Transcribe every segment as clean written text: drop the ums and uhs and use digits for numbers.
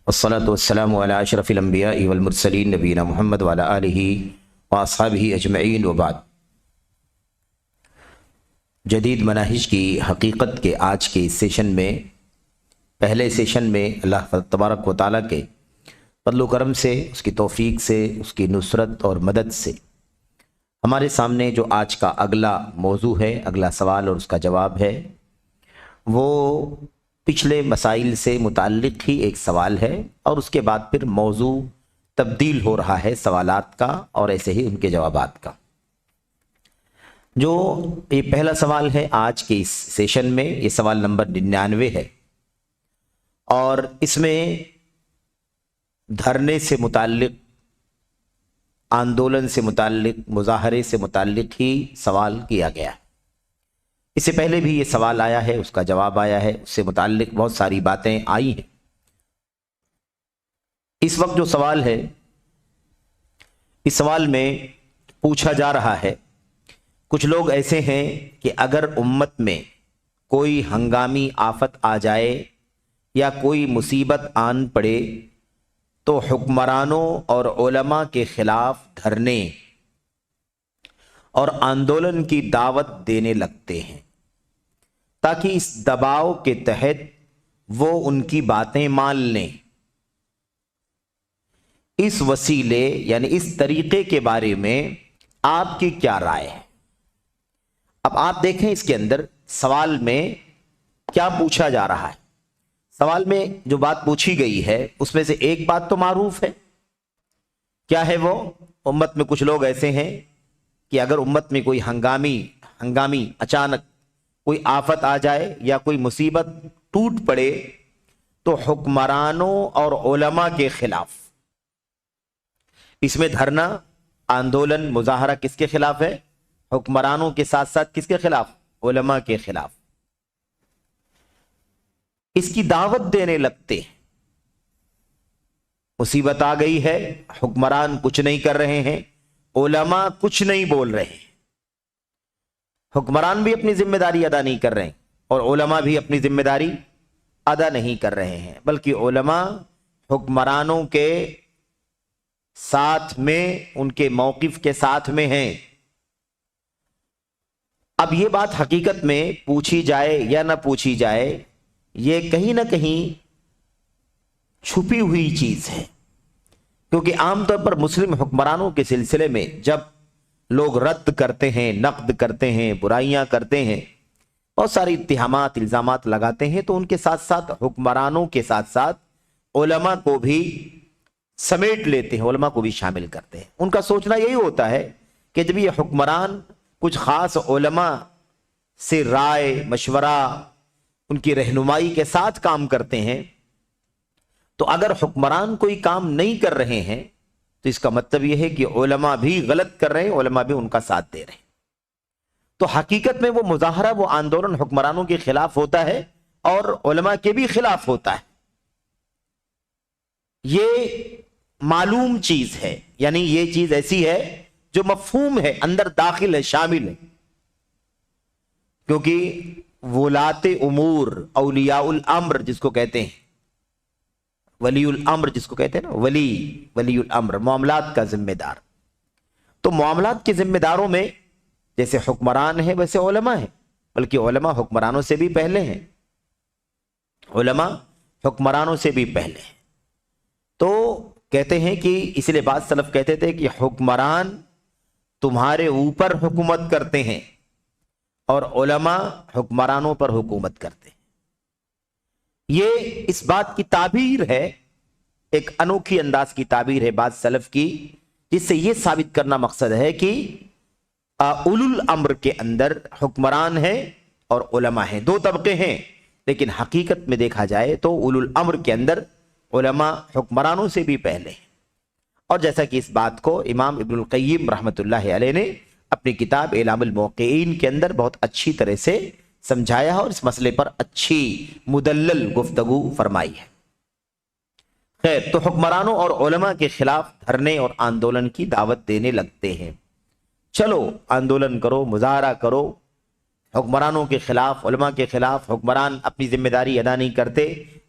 والصلاة والسلام على أشرف الأنبياء والمرسلين نبينا محمد وعلى آله وأصحابه أجمعين وبعد۔ جدید مناہج کی حقیقت کے آج کے اس سیشن میں، پہلے سیشن میں اللہ تبارک و تعالیٰ کے فضل و کرم سے، اس کی توفیق سے، اس کی نصرت اور مدد سے ہمارے سامنے جو آج کا اگلا موضوع ہے، اگلا سوال اور اس کا جواب ہے، وہ پچھلے مسائل سے متعلق ہی ایک سوال ہے، اور اس کے بعد پھر موضوع تبدیل ہو رہا ہے سوالات کا اور ایسے ہی ان کے جوابات کا۔ جو یہ پہلا سوال ہے آج کے اس سیشن میں، یہ سوال نمبر 99 ہے، اور اس میں دھرنے سے متعلق، آندولن سے متعلق، مظاہرے سے متعلق ہی سوال کیا گیا ہے۔ اس سے پہلے بھی یہ سوال آیا ہے، اس کا جواب آیا ہے، اس سے متعلق بہت ساری باتیں آئی ہیں۔ اس وقت جو سوال ہے، اس سوال میں پوچھا جا رہا ہے، کچھ لوگ ایسے ہیں کہ اگر امت میں کوئی ہنگامی آفت آ جائے یا کوئی مصیبت آن پڑے تو حکمرانوں اور علماء کے خلاف دھرنے اور آندولن کی دعوت دینے لگتے ہیں تاکہ اس دباؤ کے تحت وہ ان کی باتیں مان لیں۔ اس وسیلے یعنی اس طریقے کے بارے میں آپ کی کیا رائے ہے؟ اب آپ دیکھیں اس کے اندر سوال میں کیا پوچھا جا رہا ہے۔ سوال میں جو بات پوچھی گئی ہے اس میں سے ایک بات تو معروف ہے۔ کیا ہے وہ؟ امت میں کچھ لوگ ایسے ہیں کہ اگر امت میں کوئی ہنگامی اچانک کوئی آفت آ جائے یا کوئی مصیبت ٹوٹ پڑے تو حکمرانوں اور علماء کے خلاف، اس میں دھرنا، آندولن، مظاہرہ کس کے خلاف ہے؟ حکمرانوں کے ساتھ ساتھ کس کے خلاف؟ علماء کے خلاف۔ اس کی دعوت دینے لگتے ہیں۔ مصیبت آ گئی ہے، حکمران کچھ نہیں کر رہے ہیں، علماء کچھ نہیں بول رہے ہیں۔ حکمران بھی اپنی ذمہ داری ادا نہیں کر رہے ہیں اور علماء بھی اپنی ذمہ داری ادا نہیں کر رہے ہیں، بلکہ علماء حکمرانوں کے ساتھ میں، ان کے موقف کے ساتھ میں ہیں۔ اب یہ بات حقیقت میں پوچھی جائے یا نہ پوچھی جائے، یہ کہیں نہ کہیں چھپی ہوئی چیز ہے، کیونکہ عام طور پر مسلم حکمرانوں کے سلسلے میں جب لوگ رد کرتے ہیں، نقد کرتے ہیں، برائیاں کرتے ہیں، بہت ساری اتہامات، الزامات لگاتے ہیں، تو ان کے ساتھ ساتھ حکمرانوں کے ساتھ ساتھ علماء کو بھی سمیٹ لیتے ہیں، علماء کو بھی شامل کرتے ہیں۔ ان کا سوچنا یہی ہوتا ہے کہ جب یہ حکمران کچھ خاص علماء سے رائے مشورہ، ان کی رہنمائی کے ساتھ کام کرتے ہیں، تو اگر حکمران کوئی کام نہیں کر رہے ہیں تو اس کا مطلب یہ ہے کہ علماء بھی غلط کر رہے ہیں، علماء بھی ان کا ساتھ دے رہے ہیں۔ تو حقیقت میں وہ مظاہرہ، وہ آندولن حکمرانوں کے خلاف ہوتا ہے اور علماء کے بھی خلاف ہوتا ہے۔ یہ معلوم چیز ہے، یعنی یہ چیز ایسی ہے جو مفہوم ہے، اندر داخل ہے، شامل ہے، کیونکہ ولاۃ امور، اولیاء الامر جس کو کہتے ہیں، ولی الامر جس کو کہتے ہیں نا، ولی الامر، معاملات کا ذمہ دار۔ تو معاملات کے ذمہ داروں میں جیسے حکمران ہیں ویسے علماء ہیں، بلکہ علماء حکمرانوں سے بھی پہلے ہیں، علماء حکمرانوں سے بھی پہلے ہیں۔ تو کہتے ہیں کہ اس لیے بعض سلف کہتے تھے کہ حکمران تمہارے اوپر حکومت کرتے ہیں اور علماء حکمرانوں پر حکومت کرتے ہیں۔ یہ اس بات کی تعبیر ہے، ایک انوکھی انداز کی تعبیر ہے بعض سلف کی، جس سے یہ ثابت کرنا مقصد ہے کہ اولو الامر کے اندر حکمران ہیں اور علماء ہیں، دو طبقے ہیں، لیکن حقیقت میں دیکھا جائے تو اولو الامر کے اندر علماء حکمرانوں سے بھی پہلے ہیں۔ اور جیسا کہ اس بات کو امام ابن القیم رحمۃ اللہ علیہ نے اپنی کتاب اعلام الموقعین کے اندر بہت اچھی طرح سے سمجھایا ہے اور اس مسئلے پر اچھی مدلل گفتگو فرمائی ہے۔ خیر، تو حکمرانوں اور علماء کے خلاف دھرنے اور آندولن کی دعوت دینے لگتے ہیں۔ چلو آندولن کرو، مظاہرہ کرو، حکمرانوں کے خلاف، علماء کے خلاف۔ حکمران اپنی ذمہ داری ادا نہیں کرتے،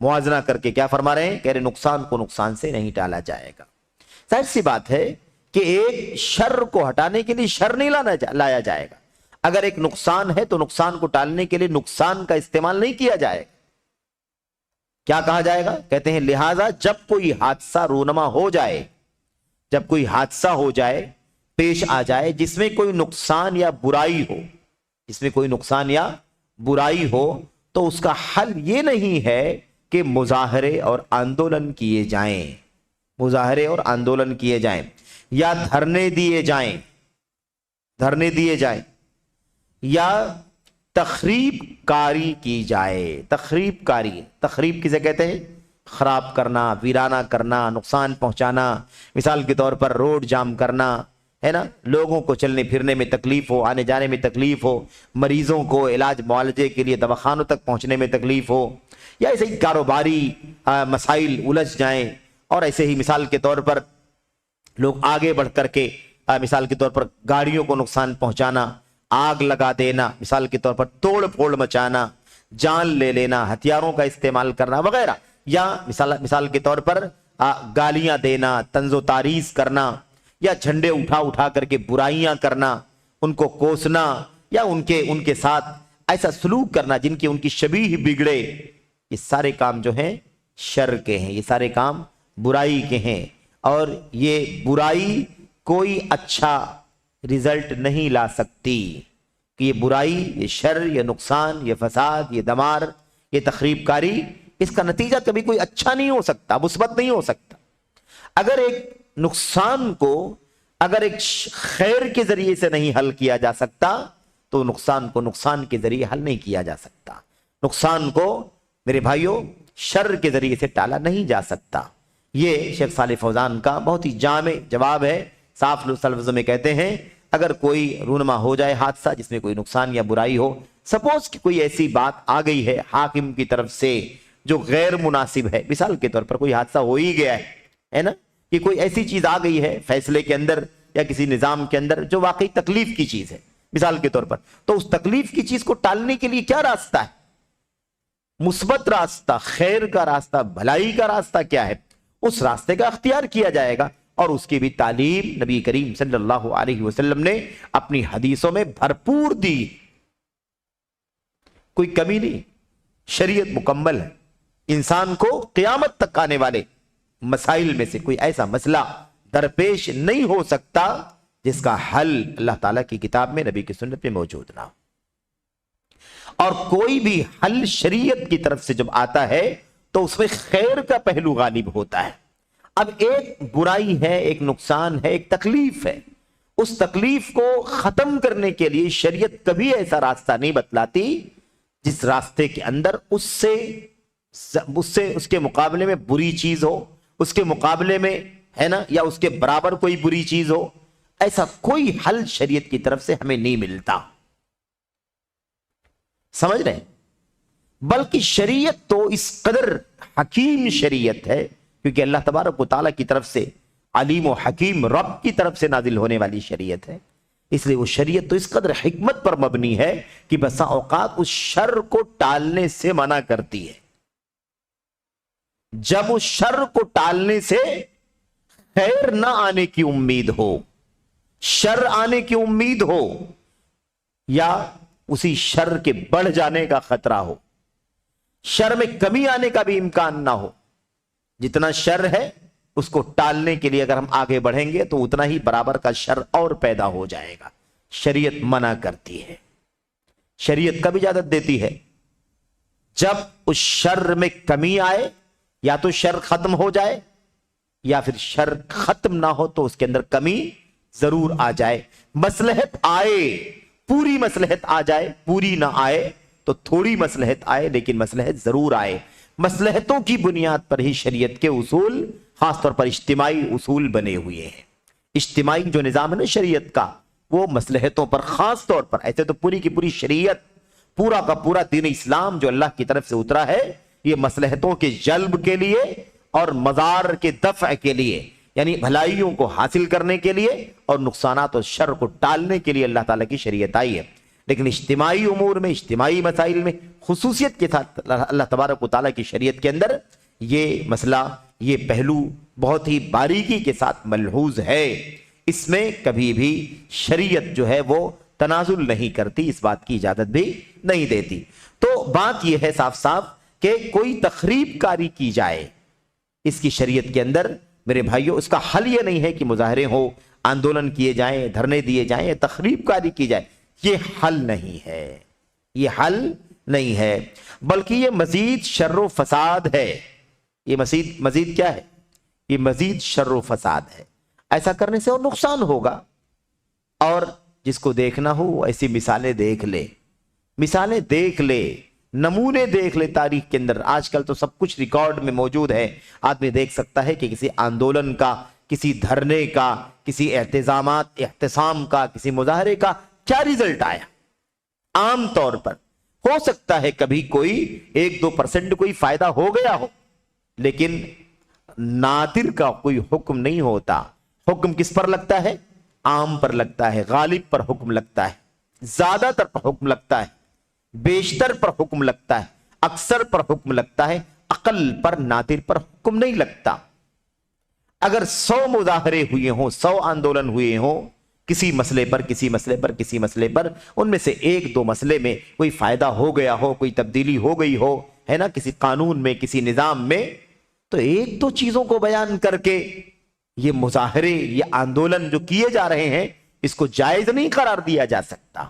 موازنہ کر کے کیا فرما رہے ہیں؟ کہہ رہے نقصان کو نقصان سے نہیں ٹالا جائے گا۔ ظاہر سی بات ہے کہ ایک شر کو ہٹانے کے لیے شر نہیں لایا جائے گا۔ اگر ایک نقصان ہے تو نقصان کو ٹالنے کے لیے نقصان کا استعمال نہیں کیا جائے گا۔ کیا کہا جائے گا؟ کہتے ہیں لہذا جب کوئی حادثہ رونما ہو جائے، جب کوئی حادثہ ہو جائے، پیش آ جائے جس میں کوئی نقصان یا برائی ہو، جس میں کوئی نقصان یا برائی ہو، تو اس کا حل یہ نہیں ہے کہ مظاہرے اور آندولن کیے جائیں، مظاہرے اور آندولن کیے جائیں، یا دھرنے دیے جائیں، دھرنے دیے جائیں، یا تخریب کاری کی جائے۔ تخریب کاری، تخریب کسے کہتے ہیں؟ خراب کرنا، ویرانہ کرنا، نقصان پہنچانا۔ مثال کے طور پر روڈ جام کرنا، ہے نا، لوگوں کو چلنے پھرنے میں تکلیف ہو، آنے جانے میں تکلیف ہو، مریضوں کو علاج معالجے کے لیے دواخانوں تک پہنچنے میں تکلیف ہو، یا ایسے ہی کاروباری مسائل الجھ جائیں، اور ایسے ہی مثال کے طور پر لوگ آگے بڑھ کر کے مثال کے طور پر گاڑیوں کو نقصان پہنچانا، آگ لگا دینا، مثال کے طور پر توڑ پھوڑ مچانا، جان لے لینا، ہتھیاروں کا استعمال کرنا وغیرہ، یا مثال کے طور پر گالیاں دینا، طنز و تعریض کرنا، یا جھنڈے اٹھا اٹھا کر کے برائیاں کرنا، ان کو کوسنا، یا ان کے ساتھ ایسا سلوک کرنا جن کی ان کی شبیہ بگڑے۔ یہ سارے کام جو ہیں شر کے ہیں، یہ سارے کام برائی کے ہیں، اور یہ برائی کوئی اچھا رزلٹ نہیں لا سکتی، کہ یہ برائی، یہ شر، یہ نقصان، یہ فساد، یہ دمار، یہ تخریب کاری، اس کا نتیجہ کبھی کوئی اچھا نہیں ہو سکتا، مثبت نہیں ہو سکتا۔ اگر ایک نقصان کو اگر ایک خیر کے ذریعے سے نہیں حل کیا جا سکتا تو نقصان کو نقصان کے ذریعے حل نہیں کیا جا سکتا۔ نقصان کو میرے بھائیوں شر کے ذریعے سے ٹالا نہیں جا سکتا۔ یہ شیخ صالح فوزان کا بہت ہی جامع جواب ہے۔ صاف لفظوں میں کہتے ہیں اگر کوئی رونما ہو جائے حادثہ جس میں کوئی نقصان یا برائی ہو، سپوز کہ کوئی ایسی بات آ گئی ہے حاکم کی طرف سے جو غیر مناسب ہے، مثال کے طور پر کوئی حادثہ ہو ہی گیا ہے نا، کہ کوئی ایسی چیز آ گئی ہے فیصلے کے اندر یا کسی نظام کے اندر جو واقعی تکلیف کی چیز ہے مثال کے طور پر، تو اس تکلیف کی چیز کو ٹالنے کے لیے کیا راستہ ہے؟ مثبت راستہ، خیر کا راستہ، بھلائی کا راستہ کیا ہے؟ اس راستے کا اختیار کیا جائے گا، اور اس کی بھی تعلیم نبی کریم صلی اللہ علیہ وسلم نے اپنی حدیثوں میں بھرپور دی، کوئی کمی نہیں۔ شریعت مکمل ہے۔ انسان کو قیامت تک آنے والے مسائل میں سے کوئی ایسا مسئلہ درپیش نہیں ہو سکتا جس کا حل اللہ تعالیٰ کی کتاب میں، نبی کی سنت میں موجود نہ ہو۔ اور کوئی بھی حل شریعت کی طرف سے جب آتا ہے تو اس میں خیر کا پہلو غالب ہوتا ہے۔ اب ایک برائی ہے، ایک نقصان ہے، ایک تکلیف ہے، اس تکلیف کو ختم کرنے کے لیے شریعت کبھی ایسا راستہ نہیں بتلاتی جس راستے کے اندر اس کے مقابلے میں بری چیز ہو، اس کے مقابلے میں ہے نا، یا اس کے برابر کوئی بری چیز ہو۔ ایسا کوئی حل شریعت کی طرف سے ہمیں نہیں ملتا، سمجھ رہے ہیں؟ بلکہ شریعت تو اس قدر حکیم شریعت ہے، کیونکہ اللہ تبارک و تعالیٰ کی طرف سے، علیم و حکیم رب کی طرف سے نازل ہونے والی شریعت ہے، اس لیے وہ شریعت تو اس قدر حکمت پر مبنی ہے کہ بسا اوقات اس شر کو ٹالنے سے منع کرتی ہے۔ جب اس شر کو ٹالنے سے خیر نہ آنے کی امید ہو، شر آنے کی امید ہو، یا اسی شر کے بڑھ جانے کا خطرہ ہو، شر میں کمی آنے کا بھی امکان نہ ہو، جتنا شر ہے اس کو ٹالنے کے لیے اگر ہم آگے بڑھیں گے تو اتنا ہی برابر کا شر اور پیدا ہو جائے گا۔ شریعت منع کرتی ہے، شریعت کب اجازت دیتی ہے؟ جب اس شر میں کمی آئے، یا تو شر ختم ہو جائے، یا پھر شر ختم نہ ہو تو اس کے اندر کمی ضرور آ جائے، مصلحت آئے، پوری مصلحت آ جائے، پوری نہ آئے تو تھوڑی مصلحت آئے، لیکن مصلحت ضرور آئے۔ مصلحتوں کی بنیاد پر ہی شریعت کے اصول، خاص طور پر اجتماعی اصول بنے ہوئے ہیں۔ اجتماعی جو نظام ہے نا شریعت کا، وہ مصلحتوں پر خاص طور پر، ایسے تو پوری کی پوری شریعت، پورا کا پورا دین اسلام جو اللہ کی طرف سے اترا ہے، یہ مصلحتوں کے جلب کے لیے اور مضار کے دفع کے لیے، یعنی بھلائیوں کو حاصل کرنے کے لیے اور نقصانات اور شر کو ٹالنے کے لیے اللہ تعالیٰ کی شریعت آئی ہے۔ لیکن اجتماعی امور میں، اجتماعی مسائل میں خصوصیت کے ساتھ اللہ تبارک و تعالیٰ کی شریعت کے اندر یہ مسئلہ، یہ پہلو بہت ہی باریکی کے ساتھ ملحوظ ہے. اس میں کبھی بھی شریعت جو ہے وہ تنازل نہیں کرتی، اس بات کی اجازت بھی نہیں دیتی. تو بات یہ ہے صاف صاف کہ کوئی تخریب کاری کی جائے اس کی شریعت کے اندر میرے بھائیوں، اس کا حل یہ نہیں ہے کہ مظاہرے ہو، آندولن کیے جائیں، دھرنے دیے جائیں، تخریب کاری کی جائے. یہ حل نہیں ہے، یہ حل نہیں ہے، بلکہ یہ مزید شر و فساد ہے. یہ مزید کیا ہے؟ یہ مزید شر و فساد ہے. ایسا کرنے سے اور نقصان ہوگا. اور جس کو دیکھنا ہو ایسی مثالیں دیکھ لے، مثالیں دیکھ لے، نمونے دیکھ لے تاریخ کے اندر. آج کل تو سب کچھ ریکارڈ میں موجود ہے. آدمی دیکھ سکتا ہے کہ کسی آندولن کا، کسی دھرنے کا، کسی احتسام کا، کسی مظاہرے کا کیا ریزلٹ آیا. عام طور پر ہو سکتا ہے کبھی کوئی 1-2% کوئی فائدہ ہو گیا ہو، لیکن نادر کا کوئی حکم نہیں ہوتا. حکم کس پر لگتا ہے؟ عام پر لگتا ہے، غالب پر حکم لگتا ہے، زیادہ تر پر حکم لگتا ہے، بیشتر پر حکم لگتا ہے، اکثر پر حکم لگتا ہے، اقل پر، نادر پر حکم نہیں لگتا. اگر 100 مظاہرے ہوئے ہوں، 100 آندولن ہوئے ہوں کسی مسئلے پر، کسی مسئلے پر، کسی مسئلے پر، ان میں سے 1-2 مسئلے میں کوئی فائدہ ہو گیا ہو، کوئی تبدیلی ہو گئی ہو، ہے نا، کسی قانون میں، کسی نظام میں، تو 1-2 چیزوں کو بیان کر کے یہ مظاہرے، یہ آندولن جو کیے جا رہے ہیں، اس کو جائز نہیں قرار دیا جا سکتا.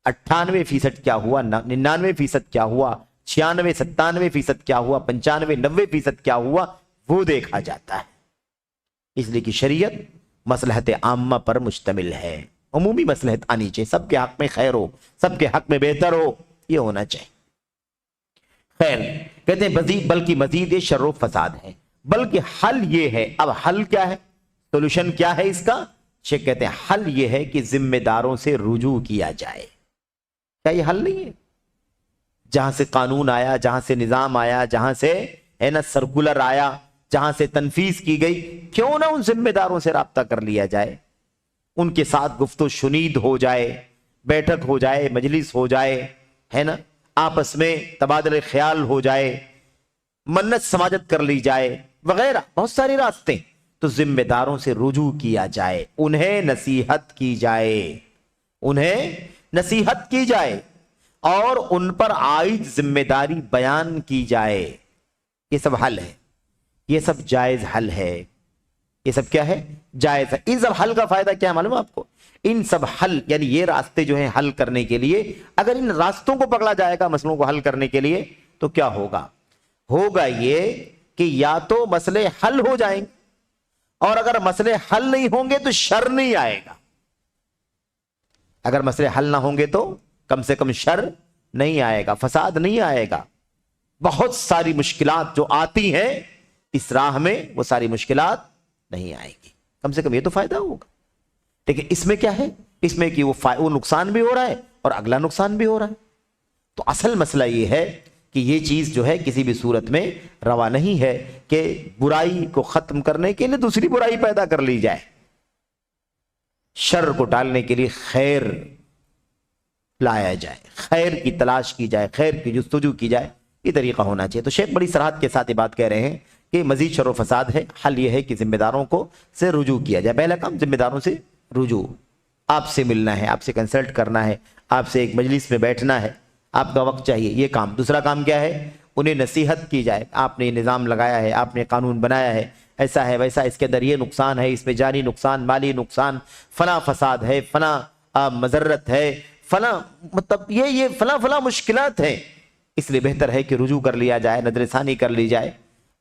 98% کیا ہوا، 99% کیا ہوا، 96-97% کیا ہوا، 95-90% کیا ہوا، وہ دیکھا جاتا ہے. اس لیے کہ شریعت مصلحت عامہ پر مشتمل ہے. عمومی مصلحت آنی چاہیے، سب کے حق میں خیر ہو، سب کے حق میں بہتر ہو، یہ ہونا چاہیے. خیر کہتے ہیں بلکہ مزید شر و فساد ہے. بلکہ حل یہ ہے. اب حل کیا ہے؟ سولوشن کیا ہے اس کا؟ شیخ کہتے ہیں حل یہ ہے کہ ذمہ داروں سے رجوع کیا جائے. کیا یہ حل نہیں ہے؟ جہاں سے قانون آیا، جہاں سے نظام آیا، جہاں سے ہے نا سرکولر آیا، جہاں سے تنفیذ کی گئی، کیوں نہ ان ذمہ داروں سے رابطہ کر لیا جائے، ان کے ساتھ گفت و شنید ہو جائے، بیٹھک ہو جائے، مجلس ہو جائے، ہے نا، آپس میں تبادلہ خیال ہو جائے، منت سماجت کر لی جائے، وغیرہ بہت سارے راستے. تو ذمہ داروں سے رجوع کیا جائے، انہیں نصیحت کی جائے، انہیں نصیحت کی جائے، اور ان پر عائد ذمہ داری بیان کی جائے. یہ سب حل ہے، یہ سب جائز حل ہے. یہ سب کیا ہے؟ جائز ہے. ان سب حل کا فائدہ کیا ہے معلوم ہے آپ کو؟ ان سب حل یعنی یہ راستے جو ہیں حل کرنے کے لیے، اگر ان راستوں کو پکڑا جائے گا مسئلوں کو حل کرنے کے لیے، تو کیا ہوگا؟ ہوگا یہ کہ یا تو مسئلے حل ہو جائیں گے، اور اگر مسئلے حل نہیں ہوں گے تو شر نہیں آئے گا. اگر مسئلے حل نہ ہوں گے تو کم سے کم شر نہیں آئے گا، فساد نہیں آئے گا. بہت ساری مشکلات جو آتی ہیں اس راہ میں، وہ ساری مشکلات نہیں آئیں گی. کم سے کم یہ تو فائدہ ہوگا. لیکن اس میں کیا ہے؟ اس میں کہ وہ نقصان بھی ہو رہا ہے اور اگلا نقصان بھی ہو رہا ہے. تو اصل مسئلہ یہ ہے کہ یہ چیز جو ہے کسی بھی صورت میں روا نہیں ہے کہ برائی کو ختم کرنے کے لیے دوسری برائی پیدا کر لی جائے، شر کو ٹالنے کے لیے خیر لایا جائے، خیر کی تلاش کی جائے، خیر کی جستجو کی جائے. یہ طریقہ ہونا چاہیے. تو شیخ بڑی صراحت کے ساتھ یہ بات کہہ رہے ہیں کہ مزید شر و فساد ہے. حل یہ ہے کہ ذمہ داروں کو سے رجوع کیا جائے. پہلا کام ذمہ داروں سے رجوع، آپ سے ملنا ہے، آپ سے کنسلٹ کرنا ہے، آپ سے ایک مجلس میں بیٹھنا ہے، آپ کا وقت چاہیے، یہ کام. دوسرا کام کیا ہے؟ انہیں نصیحت کی جائے. آپ نے یہ نظام لگایا ہے، آپ نے قانون بنایا ہے، ایسا ہے ویسا، اس کے اندر یہ نقصان ہے، اس میں جانی نقصان، مالی نقصان، فلاں فساد ہے، فلاں مضرت ہے، فلاں مطلب یہ فلاں مشکلات ہیں. اس لیے بہتر ہے کہ رجوع کر لیا جائے، نظر ثانی کر لی جائے.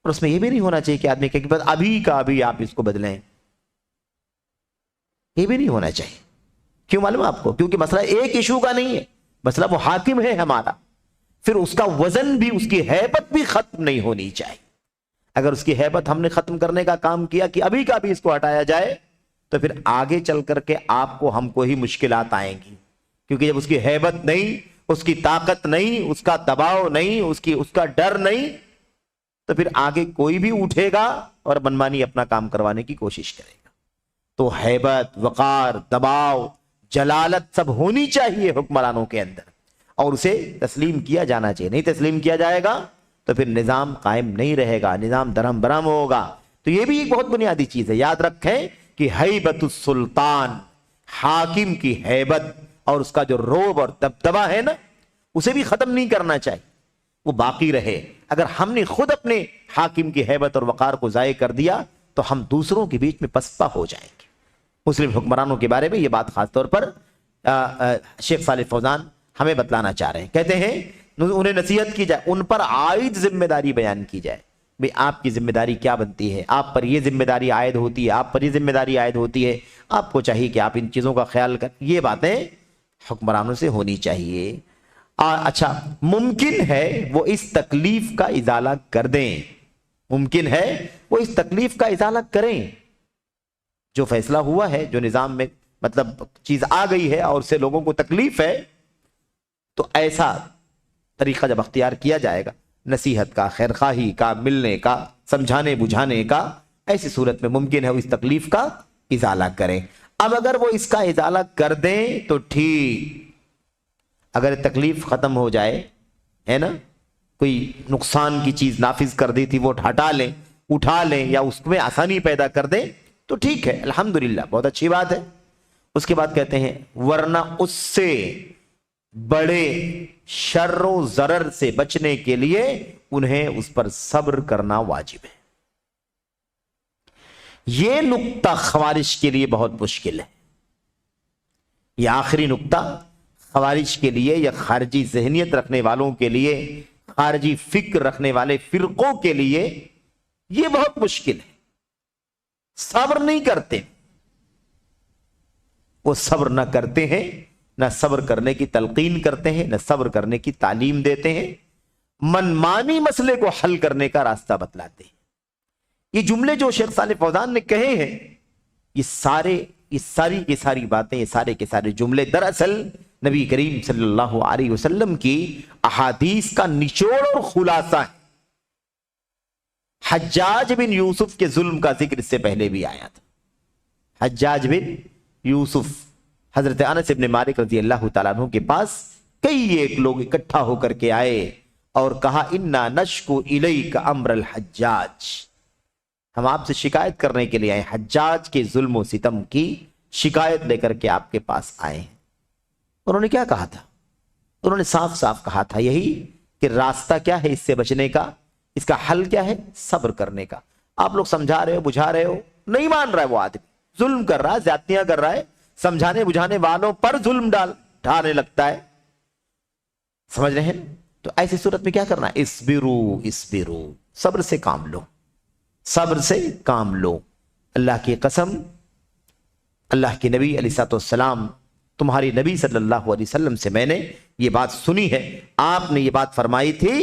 اور اس میں یہ بھی نہیں ہونا چاہیے کہ آدمی کہ بس ابھی کا ابھی آپ اس کو بدلیں. یہ بھی نہیں ہونا چاہیے. کیوں معلوم آپ کو؟ کیونکہ مسئلہ ایک ایشو کا نہیں ہے، مسئلہ وہ حاکم ہے ہمارا. پھر اس کا وزن بھی، اس کی ہیبت بھی ختم نہیں ہونی چاہیے. اگر اس کی ہیبت ہم نے ختم کرنے کا کام کیا کہ ابھی کا ابھی اس کو ہٹایا جائے، تو پھر آگے چل کر کے آپ کو ہم کو ہی مشکلات آئیں گی. کیونکہ جب اس کی ہیبت نہیں، اس کی طاقت نہیں، اس کا دباؤ نہیں، اس کا ڈر نہیں، تو پھر آگے کوئی بھی اٹھے گا اور منمانی اپنا کام کروانے کی کوشش کرے گا. تو ہیبت، وقار، دباؤ، جلالت سب ہونی چاہیے حکمرانوں کے اندر. اور اسے تسلیم کیا جانا چاہیے. نہیں تسلیم کیا جائے گا تو پھر نظام قائم نہیں رہے گا, نظام درہم برہم ہوگا. تو یہ بھی ایک بہت بنیادی چیز ہے. یاد رکھیں کہ ہیبت السلطان, حاکم کی ہیبت اور اس کا جو روب اور دبدبہ ہے نا, اسے بھی ختم نہیں کرنا چاہیے, وہ باقی رہے. اگر ہم نے خود اپنے حاکم کی ہیبت اور وقار کو ضائع کر دیا تو ہم دوسروں کے بیچ میں پسپا ہو جائیں گے. مسلم حکمرانوں کے بارے میں یہ بات خاص طور پر شیخ صالح فوزان ہمیں بتلانا چاہ رہے ہیں. کہتے ہیں انہیں نصیحت کی جائے, ان پر عائد ذمہ داری بیان کی جائے. بھئی آپ کی ذمہ داری کیا بنتی ہے, آپ پر یہ ذمہ داری عائد ہوتی ہے, آپ پر یہ ذمہ داری عائد ہوتی ہے, آپ کو چاہیے کہ آپ ان چیزوں کا خیال کریں. یہ باتیں حکمرانوں سے ہونی چاہیے. اچھا, ممکن ہے وہ اس تکلیف کا ازالہ کر دیں, ممکن ہے وہ اس تکلیف کا ازالہ کریں. جو فیصلہ ہوا ہے, جو نظام میں مطلب چیز آ گئی ہے اور اس سے لوگوں کو تکلیف ہے, تو ایسا طریقہ جب اختیار کیا جائے گا نصیحت کا, خیرخواہی کا, ملنے کا, سمجھانے بجھانے کا, ایسی صورت میں ممکن ہے وہ اس تکلیف کا ازالہ کریں. اب اگر وہ اس کا ازالہ کر دیں تو ٹھیک, اگر تکلیف ختم ہو جائے ہے نا, کوئی نقصان کی چیز نافذ کر دی تھی وہ ہٹا لیں, اٹھا لیں, یا اس میں آسانی پیدا کر دیں تو ٹھیک ہے, الحمدللہ, بہت اچھی بات ہے. اس کے بعد کہتے ہیں ورنہ اس سے بڑے شر و ضرر سے بچنے کے لیے انہیں اس پر صبر کرنا واجب ہے. یہ نقطہ خوارج کے لیے بہت مشکل ہے. یہ آخری نقطہ خوارج کے لیے یا خارجی ذہنیت رکھنے والوں کے لیے, خارجی فکر رکھنے والے فرقوں کے لیے یہ بہت مشکل ہے. صبر نہیں کرتے, وہ صبر نہ کرتے ہیں, نہ صبر کرنے کی تلقین کرتے ہیں, نہ صبر کرنے کی تعلیم دیتے ہیں, منمانی مسئلے کو حل کرنے کا راستہ بتلاتے ہیں. یہ جملے جو شیخ صالح فوزان نے کہے ہیں, یہ ساری کی ساری باتیں, یہ سارے کے سارے جملے دراصل نبی کریم صلی اللہ علیہ وسلم کی احادیث کا نچوڑ اور خلاصہ ہے. حجاج بن یوسف کے ظلم کا ذکر اس سے پہلے بھی آیا تھا. حجاج بن یوسف, حضرت انس بن مالک رضی اللہ تعالیٰ عنہ کے پاس کئی ایک لوگ اکٹھا ہو کر کے آئے اور کہا انا نشکو الیک امر الحجاج, ہم آپ سے شکایت کرنے کے لیے آئے, حجاج کے ظلم و ستم کی شکایت لے کر کے آپ کے پاس آئے. انہوں نے کیا کہا تھا؟ انہوں نے صاف صاف کہا تھا یہی کہ راستہ کیا ہے اس سے بچنے کا, اس کا حل کیا ہے؟ صبر کرنے کا. آپ لوگ سمجھا رہے ہو, بجھا رہے ہو, نہیں مان رہا ہے وہ آدمی, ظلم کر رہا ہے, زیادتیاں کر رہا ہے, سمجھانے بجھانے والوں پر ظلم ڈالنے لگتا ہے. سمجھ رہے ہیں؟ تو ایسی صورت میں کیا کرنا ہے؟ اسبرو اسبرو, صبر سے کام لو, صبر سے کام لو. اللہ کی قسم, اللہ کے نبی علیہ السلام, تمہاری نبی صلی اللہ علیہ وسلم سے میں نے یہ بات سنی ہے. آپ نے یہ بات فرمائی تھی,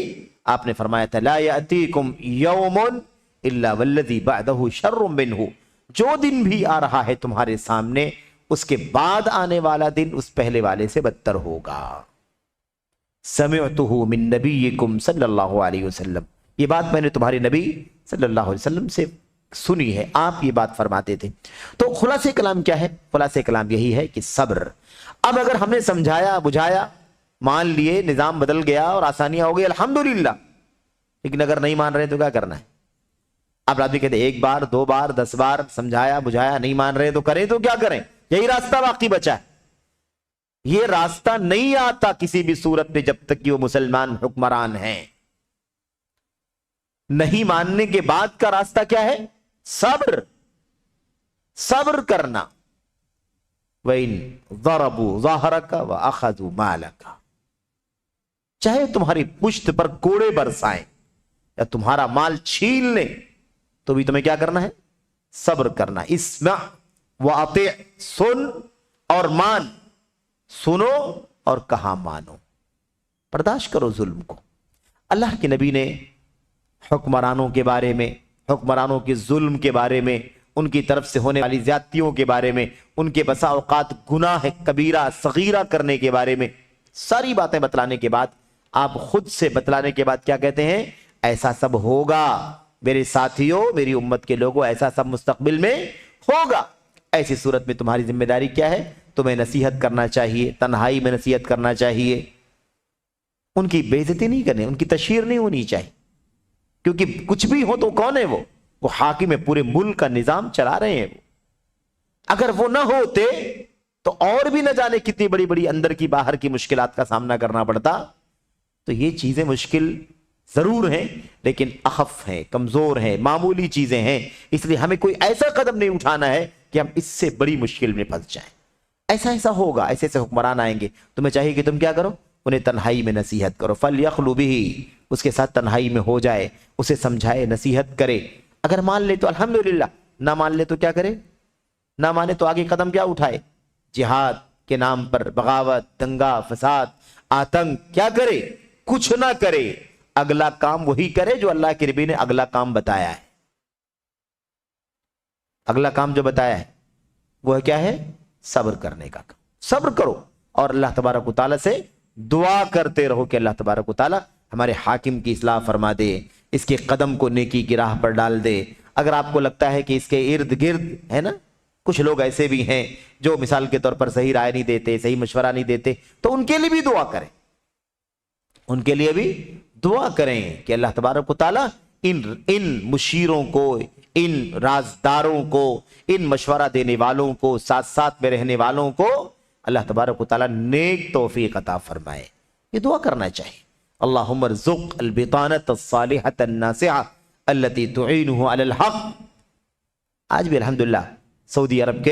آپ نے فرمایا تھا لا یأتیکم یوم الا والذی بعدہ شر منہ, جو دن بھی آ رہا ہے تمہارے سامنے اس کے بعد آنے والا دن اس پہلے والے سے بدتر ہوگا. سمعتہ من نبیکم صلی اللہ علیہ وسلم, یہ بات میں نے تمہارے نبی صلی اللہ علیہ وسلم سے سنی ہے, آپ یہ بات فرماتے تھے. تو خلاصہ کلام کیا ہے؟ خلاصہ کلام یہی ہے کہ صبر. اب اگر ہم نے سمجھایا بجھایا, مان لیے, نظام بدل گیا اور آسانیاں ہو گئی, الحمدللہ, لیکن اگر نہیں مان رہے تو کیا کرنا ہے؟ اب آدمی کہتے ایک بار, دو بار, 10 بار سمجھایا بجھایا, نہیں مان رہے تو کریں تو کیا کریں؟ یہی راستہ باقی بچا ہے. یہ راستہ نہیں آتا کسی بھی صورت میں جب تک کہ وہ مسلمان حکمران ہیں. نہیں ماننے کے بعد کا راستہ کیا ہے؟ صبر, صبر کرنا. وَإِن ضَرَبُوا ظَهْرَكَ وَأَخَذُوا مَالَكَ, چاہے تمہاری پشت پر کوڑے برسائیں یا تمہارا مال چھین لیں تو بھی تمہیں کیا کرنا ہے؟ صبر کرنا. اسمع وَأَطِعْ, سن اور مان, سنو اور کہا مانو, برداشت کرو ظلم کو. اللہ کے نبی نے حکمرانوں کے بارے میں, حکمرانوں کے ظلم کے بارے میں, ان کی طرف سے ہونے والی زیادتیوں کے بارے میں, ان کے بسا اوقات گناہ کبیرہ صغیرہ کرنے کے بارے میں ساری باتیں بتلانے کے بعد, آپ خود سے بتلانے کے بعد کیا کہتے ہیں؟ ایسا سب ہوگا میرے ساتھیوں, میری امت کے لوگوں, ایسا سب مستقبل میں ہوگا. ایسی صورت میں تمہاری ذمہ داری کیا ہے؟ تمہیں نصیحت کرنا چاہیے, تنہائی میں نصیحت کرنا چاہیے, ان کی بے عزتی نہیں کرنی، ان کی تشہیر نہیں ہونی چاہیے، کیونکہ کچھ بھی ہو تو کون ہے وہ حاکم ہے، پورے ملک کا نظام چلا رہے ہیں وہ۔ اگر وہ نہ ہوتے تو اور بھی نہ جانے کتنی بڑی بڑی اندر کی باہر کی مشکلات کا سامنا کرنا پڑتا۔ تو یہ چیزیں مشکل ضرور ہیں لیکن اخف ہیں، کمزور ہیں، معمولی چیزیں ہیں، اس لیے ہمیں کوئی ایسا قدم نہیں اٹھانا ہے کہ ہم اس سے بڑی مشکل میں پھنس جائیں۔ ایسا ہوگا، ایسے حکمران آئیں گے، تمہیں چاہیے کہ تم کیا کرو، انہیں تنہائی میں نصیحت کرو، فَلْيَخْلُ بِهِ، اس کے ساتھ تنہائی میں ہو جائے، اسے سمجھائے، نصیحت کرے۔ اگر مان لے تو الحمدللہ، نہ مان لے تو کیا کرے، نہ مانے تو آگے قدم کیا اٹھائے، جہاد کے نام پر بغاوت، دنگا فساد، آتنک کیا کرے، کچھ نہ کرے، اگلا کام وہی کرے جو اللہ کے نبی نے اگلا کام بتایا ہے۔ اگلا کام جو بتایا ہے وہ کیا ہے، صبر کرنے کا کام۔ صبر کرو اور اللہ تبارک و تعالیٰ سے دعا کرتے رہو کہ اللہ تبارک و تعالیٰ ہمارے حاکم کی اصلاح فرما دے، اس کے قدم کو نیکی کی راہ پر ڈال دے۔ اگر آپ کو لگتا ہے کہ اس کے ارد گرد ہے نا کچھ لوگ ایسے بھی ہیں جو مثال کے طور پر صحیح رائے نہیں دیتے، صحیح مشورہ نہیں دیتے، تو ان کے لیے بھی دعا کریں، ان کے لیے بھی دعا کریں کہ اللہ تبارک و تعالیٰ ان مشیروں کو، ان رازداروں کو، ان مشورہ دینے والوں کو، ساتھ ساتھ میں رہنے والوں کو اللہ تبارک و تعالیٰ نیک توفیق عطا فرمائے۔ یہ دعا کرنا چاہیے۔ اللہم ارزق البطانۃ الصالحۃ الناصحۃ التي تعینہ علی الحق۔ آج بھی الحمدللہ سعودی عرب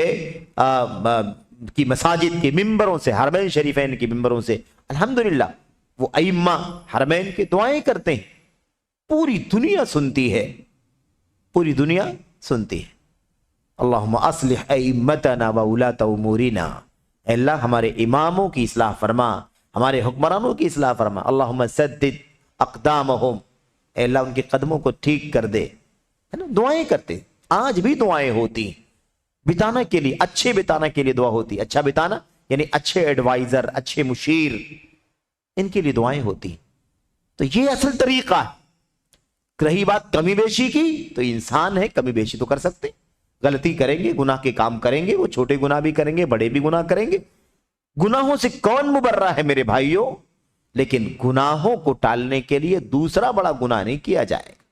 کی مساجد کے ممبروں سے، حرمین شریفین کی ممبروں سے الحمدللہ وہ ائمہ حرمین کے دعائیں کرتے ہیں، پوری دنیا سنتی ہے، پوری دنیا سنتی ہے۔ اللہم اصلح ائمتنا وولاۃ امورنا، اے اللہ ہمارے اماموں کی اصلاح فرما، ہمارے حکمرانوں کی اصلاح فرما۔ اللہم سدد اقدامہم، اے اللہ ان کے قدموں کو ٹھیک کر دے، ہے نا، دعائیں کرتے، آج بھی دعائیں ہوتی ہیں بتانا کے لیے، اچھے بتانا کے لیے دعا ہوتی، اچھا بتانا یعنی اچھے ایڈوائزر، اچھے مشیر، ان کے لیے دعائیں ہوتی۔ تو یہ اصل طریقہ ہے۔ رہی بات کمی بیشی کی، تو انسان ہے، کمی بیشی تو کر سکتے، غلطی کریں گے، گناہ کے کام کریں گے، وہ چھوٹے گناہ بھی کریں گے، بڑے بھی گناہ کریں گے۔ گناہوں سے کون مبرہ ہے میرے بھائیوں؟ لیکن گناہوں کو ٹالنے کے لیے دوسرا بڑا گناہ نہیں کیا جائے گا۔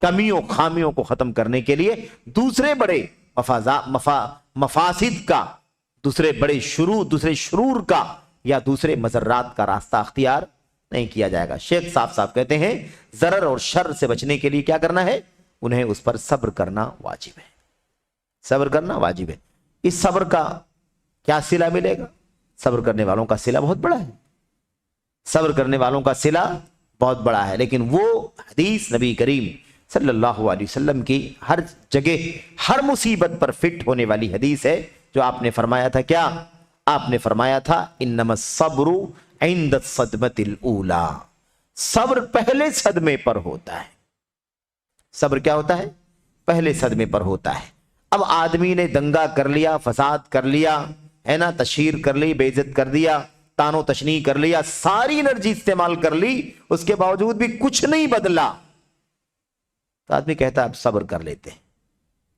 کمیوں خامیوں کو ختم کرنے کے لیے دوسرے بڑے مفاسد کا، دوسرے بڑے دوسرے شرور کا یا دوسرے مضرات کا راستہ اختیار نہیں کیا جائے گا۔ شیخ صاحب کہتے ہیں ضرر اور شر سے بچنے کے لیے کیا کرنا ہے، انہیں اس پر صبر کرنا واجب ہے، صبر کرنا واجب ہے۔ اس صبر کا کیا صلہ ملے گا؟ صبر کرنے والوں کا صلہ بہت بڑا ہے، صبر کرنے والوں کا صلہ بہت بڑا ہے۔ لیکن وہ حدیث نبی کریم صلی اللہ علیہ وسلم کی ہر جگہ ہر مصیبت پر فٹ ہونے والی حدیث ہے، جو آپ نے فرمایا تھا کیا؟ آپ نے فرمایا تھا انما الصبر عند الصدمۃ الاولی، صبر پہلے صدمے پر ہوتا ہے۔ صبر کیا ہوتا ہے؟ پہلے صدمے پر ہوتا ہے۔ اب آدمی نے دنگا کر لیا، فساد کر لیا، ہے نا، تشہیر کر لی، بے عزت کر دیا، تان و تشنیع کر لیا، ساری انرجی استعمال کر لی، اس کے باوجود بھی کچھ نہیں بدلا، تو آدمی کہتا ہے اب صبر کر لیتے ہیں۔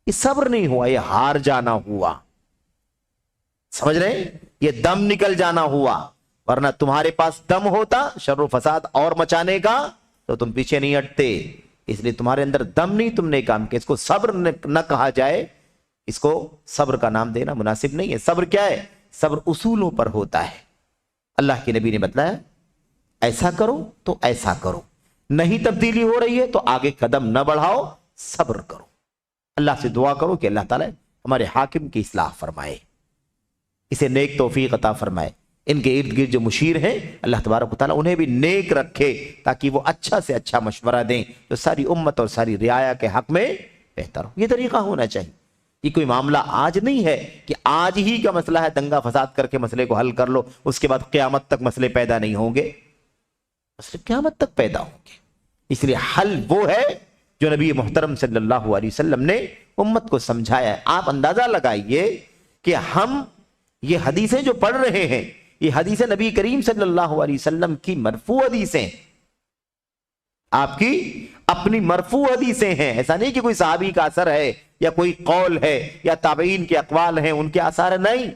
یہ صبر نہیں ہوا، یہ ہار جانا ہوا، سمجھ رہے ہیں؟ یہ دم نکل جانا ہوا، ورنہ تمہارے پاس دم ہوتا شر و فساد اور مچانے کا تو تم پیچھے نہیں ہٹتے۔ اس لیے تمہارے اندر دم نہیں، تم نے کام کیا۔ اس کو صبر نہ کہا جائے، اس کو صبر کا نام دینا مناسب نہیں ہے۔ صبر کیا ہے؟ صبر اصولوں پر ہوتا ہے۔ اللہ کے نبی نے بتلایا ایسا کرو تو ایسا کرو، نہیں تبدیلی ہو رہی ہے تو آگے قدم نہ بڑھاؤ، صبر کرو، اللہ سے دعا کرو کہ اللہ تعالیٰ ہمارے حاکم کی اصلاح فرمائے، اسے نیک توفیق عطا فرمائے، ان کے ارد گرد جو مشیر ہیں اللہ تبارک و تعالیٰ انہیں بھی نیک رکھے تاکہ وہ اچھا سے اچھا مشورہ دیں جو ساری امت اور ساری رعایا کے حق میں بہتر ہو۔ یہ طریقہ ہونا چاہیے۔ یہ کوئی معاملہ آج نہیں ہے کہ آج ہی کا مسئلہ ہے، دنگا فساد کر کے مسئلے کو حل کر لو، اس کے بعد قیامت تک مسئلے پیدا نہیں ہوں گے، مسئلے قیامت تک پیدا ہوں گے۔ اس لیے حل وہ ہے جو نبی محترم صلی اللہ علیہ وسلم نے امت کو سمجھایا ہے۔ آپ اندازہ لگائیے کہ ہم یہ حدیثیں جو پڑھ رہے ہیں، یہ حدیثیں نبی کریم صلی اللہ علیہ وسلم کی مرفوع حدیثیں، آپ کی اپنی مرفوع حدیثیں ہیں۔ ایسا نہیں کہ کوئی صحابی کا اثر ہے یا کوئی قول ہے یا تابعین کے اقوال ہیں، ان کے آثار نہیں،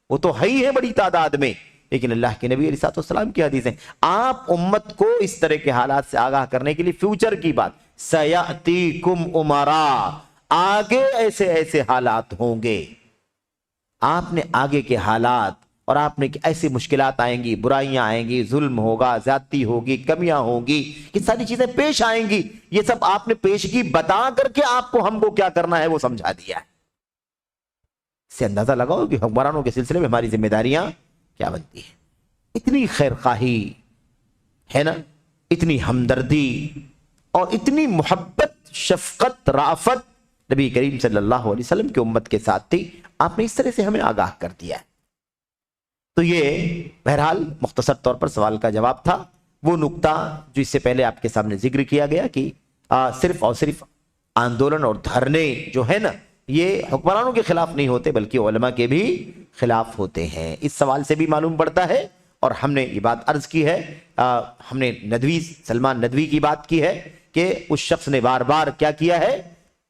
وہ تو ہے ہی ہے بڑی تعداد میں، لیکن اللہ کے نبی علیہ السلام کی حدیث ہے. آپ امت کو اس طرح کے حالات سے آگاہ کرنے کے لیے فیوچر کی بات، سیاتیکم امراء، آگے ایسے ایسے حالات ہوں گے. آپ نے آگے کے حالات اور آپ نے ایسی مشکلات آئیں گی، برائیاں آئیں گی، ظلم ہوگا، زیادتی ہوگی، کمیاں ہوں گی، یہ ساری چیزیں پیش آئیں گی. یہ سب آپ نے پیشگی بتا کر کے آپ کو ہم کو کیا کرنا ہے وہ سمجھا دیا ہے. اس سے اندازہ لگاؤ کہ حکمرانوں کے سلسلے میں ہماری ذمہ داریاں کیا بنتی ہیں. اتنی خیر خواہی ہے نا، اتنی ہمدردی اور اتنی محبت، شفقت، رافت نبی کریم صلی اللہ علیہ وسلم کی امت کے ساتھ تھی. آپ نے اس طرح سے ہمیں آگاہ کر دیا ہے. تو یہ بہرحال مختصر طور پر سوال کا جواب تھا. وہ نقطہ جو اس سے پہلے آپ کے سامنے ذکر کیا گیا کہ صرف اور صرف آندولن اور دھرنے جو ہے نا، یہ حکمرانوں کے خلاف نہیں ہوتے بلکہ علماء کے بھی خلاف ہوتے ہیں. اس سوال سے بھی معلوم پڑتا ہے، اور ہم نے یہ بات عرض کی ہے، ہم نے ندوی، سلمان ندوی کی بات کی ہے کہ اس شخص نے بار بار کیا کیا ہے،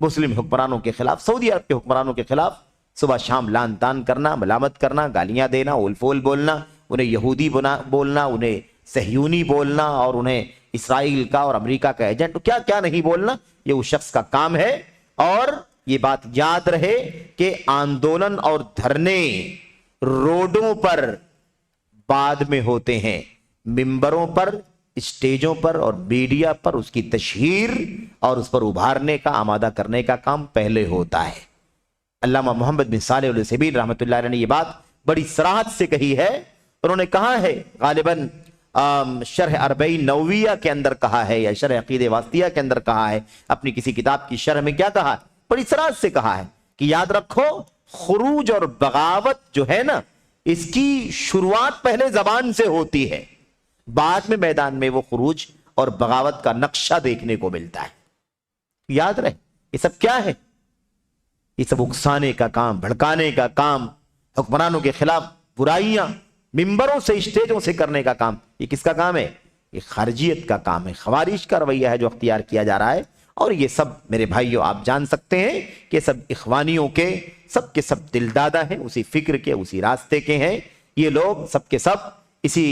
مسلم حکمرانوں کے خلاف، سعودی عرب کے حکمرانوں کے خلاف صبح شام لان تان کرنا، ملامت کرنا، گالیاں دینا، اول فول بولنا، انہیں یہودی بولنا، انہیں صہیونی بولنا، اور انہیں اسرائیل کا اور امریکہ کا ایجنٹ کیا کیا نہیں بولنا، یہ اس شخص کا کام ہے. اور یہ بات یاد رہے کہ آندولن اور دھرنے روڈوں پر بعد میں ہوتے ہیں، ممبروں پر، اسٹیجوں پر اور میڈیا پر اس کی تشہیر اور اس پر ابھارنے کا، آمادہ کرنے کا کام پہلے ہوتا ہے. علامہ محمد بن صالح العثیمین رحمۃ اللہ علیہ نے یہ بات بڑی صراحت سے کہی ہے. انہوں نے کہا ہے، غالباً شرح اربعین نوویہ کے اندر کہا ہے یا شرح عقیدہ واسطیہ کے اندر کہا ہے، اپنی کسی کتاب کی شرح میں کیا کہا ہے، بڑی صراحت سے کہا ہے کہ یاد رکھو، خروج اور بغاوت جو ہے نا، اس کی شروعات پہلے زبان سے ہوتی ہے، بعد میں میدان میں وہ خروج اور بغاوت کا نقشہ دیکھنے کو ملتا ہے. یاد رہے یہ سب کیا ہے، یہ سب اکسانے کا کام، بھڑکانے کا کام، حکمرانوں کے خلاف برائیاں ممبروں سے، اسٹیجوں سے کرنے کا کام. یہ کس کا کام ہے؟ یہ خارجیت کا کام ہے، خوارج کا رویہ ہے جو اختیار کیا جا رہا ہے. اور یہ سب میرے بھائیوں آپ جان سکتے ہیں کہ سب اخوانیوں کے سب دل دادا ہیں، اسی فکر کے، اسی راستے کے ہیں. یہ لوگ سب کے سب اسی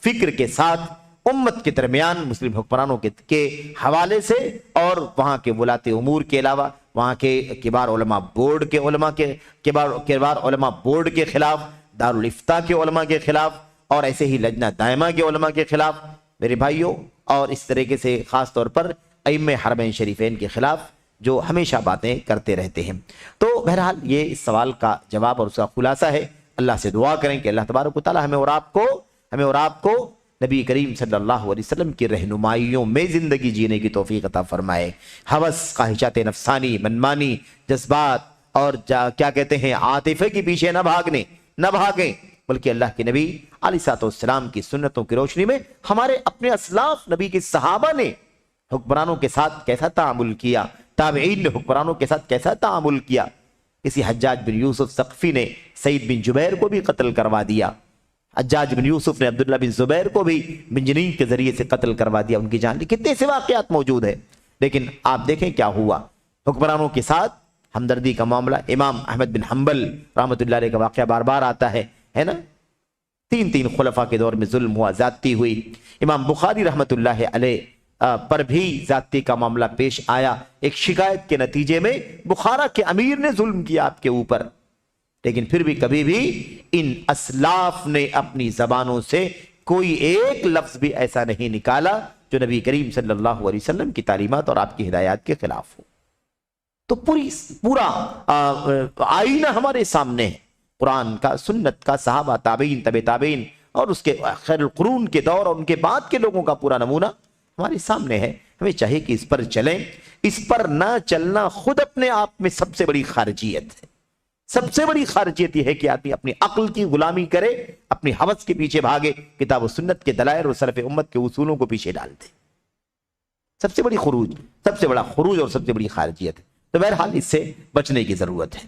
فکر کے ساتھ امت کے درمیان مسلم حکمرانوں کے حوالے سے اور وہاں کے ولاۃ امور کے علاوہ وہاں کے کبار علماء بورڈ کے علماء کے کبار علماء بورڈ کے خلاف، دارالافتاء کے علماء کے خلاف، اور ایسے ہی لجنہ دائمہ کے علماء کے خلاف میرے بھائیوں، اور اس طریقے سے خاص طور پر ائمہ حرمین شریفین کے خلاف جو ہمیشہ باتیں کرتے رہتے ہیں. تو بہرحال یہ اس سوال کا جواب اور اس کا خلاصہ ہے. اللہ سے دعا کریں کہ اللہ تبارک و تعالی ہمیں اور آپ کو نبی کریم صلی اللہ علیہ وسلم کی رہنمائیوں میں زندگی جینے کی توفیق عطا فرمائے. ہوس، خواہشات نفسانی، منمانی، جذبات اور کیا کہتے ہیں عاطفے کے پیچھے نہ بھاگیں بلکہ اللہ کے نبی علیہ السلام کی سنتوں کی روشنی میں ہمارے اپنے اسلاف نبی کے صحابہ نے حکمرانوں کے ساتھ کیسا تعامل کیا، تابعین نے حکمرانوں کے ساتھ کیسا تعامل کیا. اسی حجاج بن یوسف ثقفی نے سعید بن جبیر کو بھی قتل کروا دیا. حجاج بن یوسف نے عبداللہ بن زبیر کو بھی منجنین کے ذریعے سے قتل کروا دیا، ان کی جان لی. کتنے سے واقعات موجود ہیں، لیکن آپ دیکھیں کیا ہوا. حکمرانوں کے ساتھ ہمدردی کا معاملہ. امام احمد بن حنبل رحمۃ اللہ علیہ کا واقعہ بار بار آتا ہے نا، تین خلفاء کے دور میں ظلم ہوا، زیادتی ہوئی. امام بخاری رحمۃ اللہ علیہ پر بھی زیادتی کا معاملہ پیش آیا. ایک شکایت کے نتیجے میں بخارا کے امیر نے ظلم کیا آپ کے اوپر، لیکن پھر بھی کبھی بھی ان اسلاف نے اپنی زبانوں سے کوئی ایک لفظ بھی ایسا نہیں نکالا جو نبی کریم صلی اللہ علیہ وسلم کی تعلیمات اور آپ کی ہدایات کے خلاف ہو. تو پورا آئینہ ہمارے سامنے ہے، قرآن کا، سنت کا، صحابہ، تابعین، طبع تابعین اور اس کے خیر القرون کے دور اور ان کے بعد کے لوگوں کا پورا نمونہ ہمارے سامنے ہے. ہمیں چاہیے کہ اس پر چلیں. اس پر نہ چلنا خود اپنے آپ میں سب سے بڑی خارجیت ہے. سب سے بڑی خارجیت یہ ہے کہ آدمی اپنی عقل کی غلامی کرے، اپنی ہوس کے پیچھے بھاگے، کتاب و سنت کے دلائل اور سلف امت کے اصولوں کو پیچھے ڈال دے. سب سے بڑا خروج اور سب سے بڑی خارجیت ہے. تو بہرحال اس سے بچنے کی ضرورت ہے.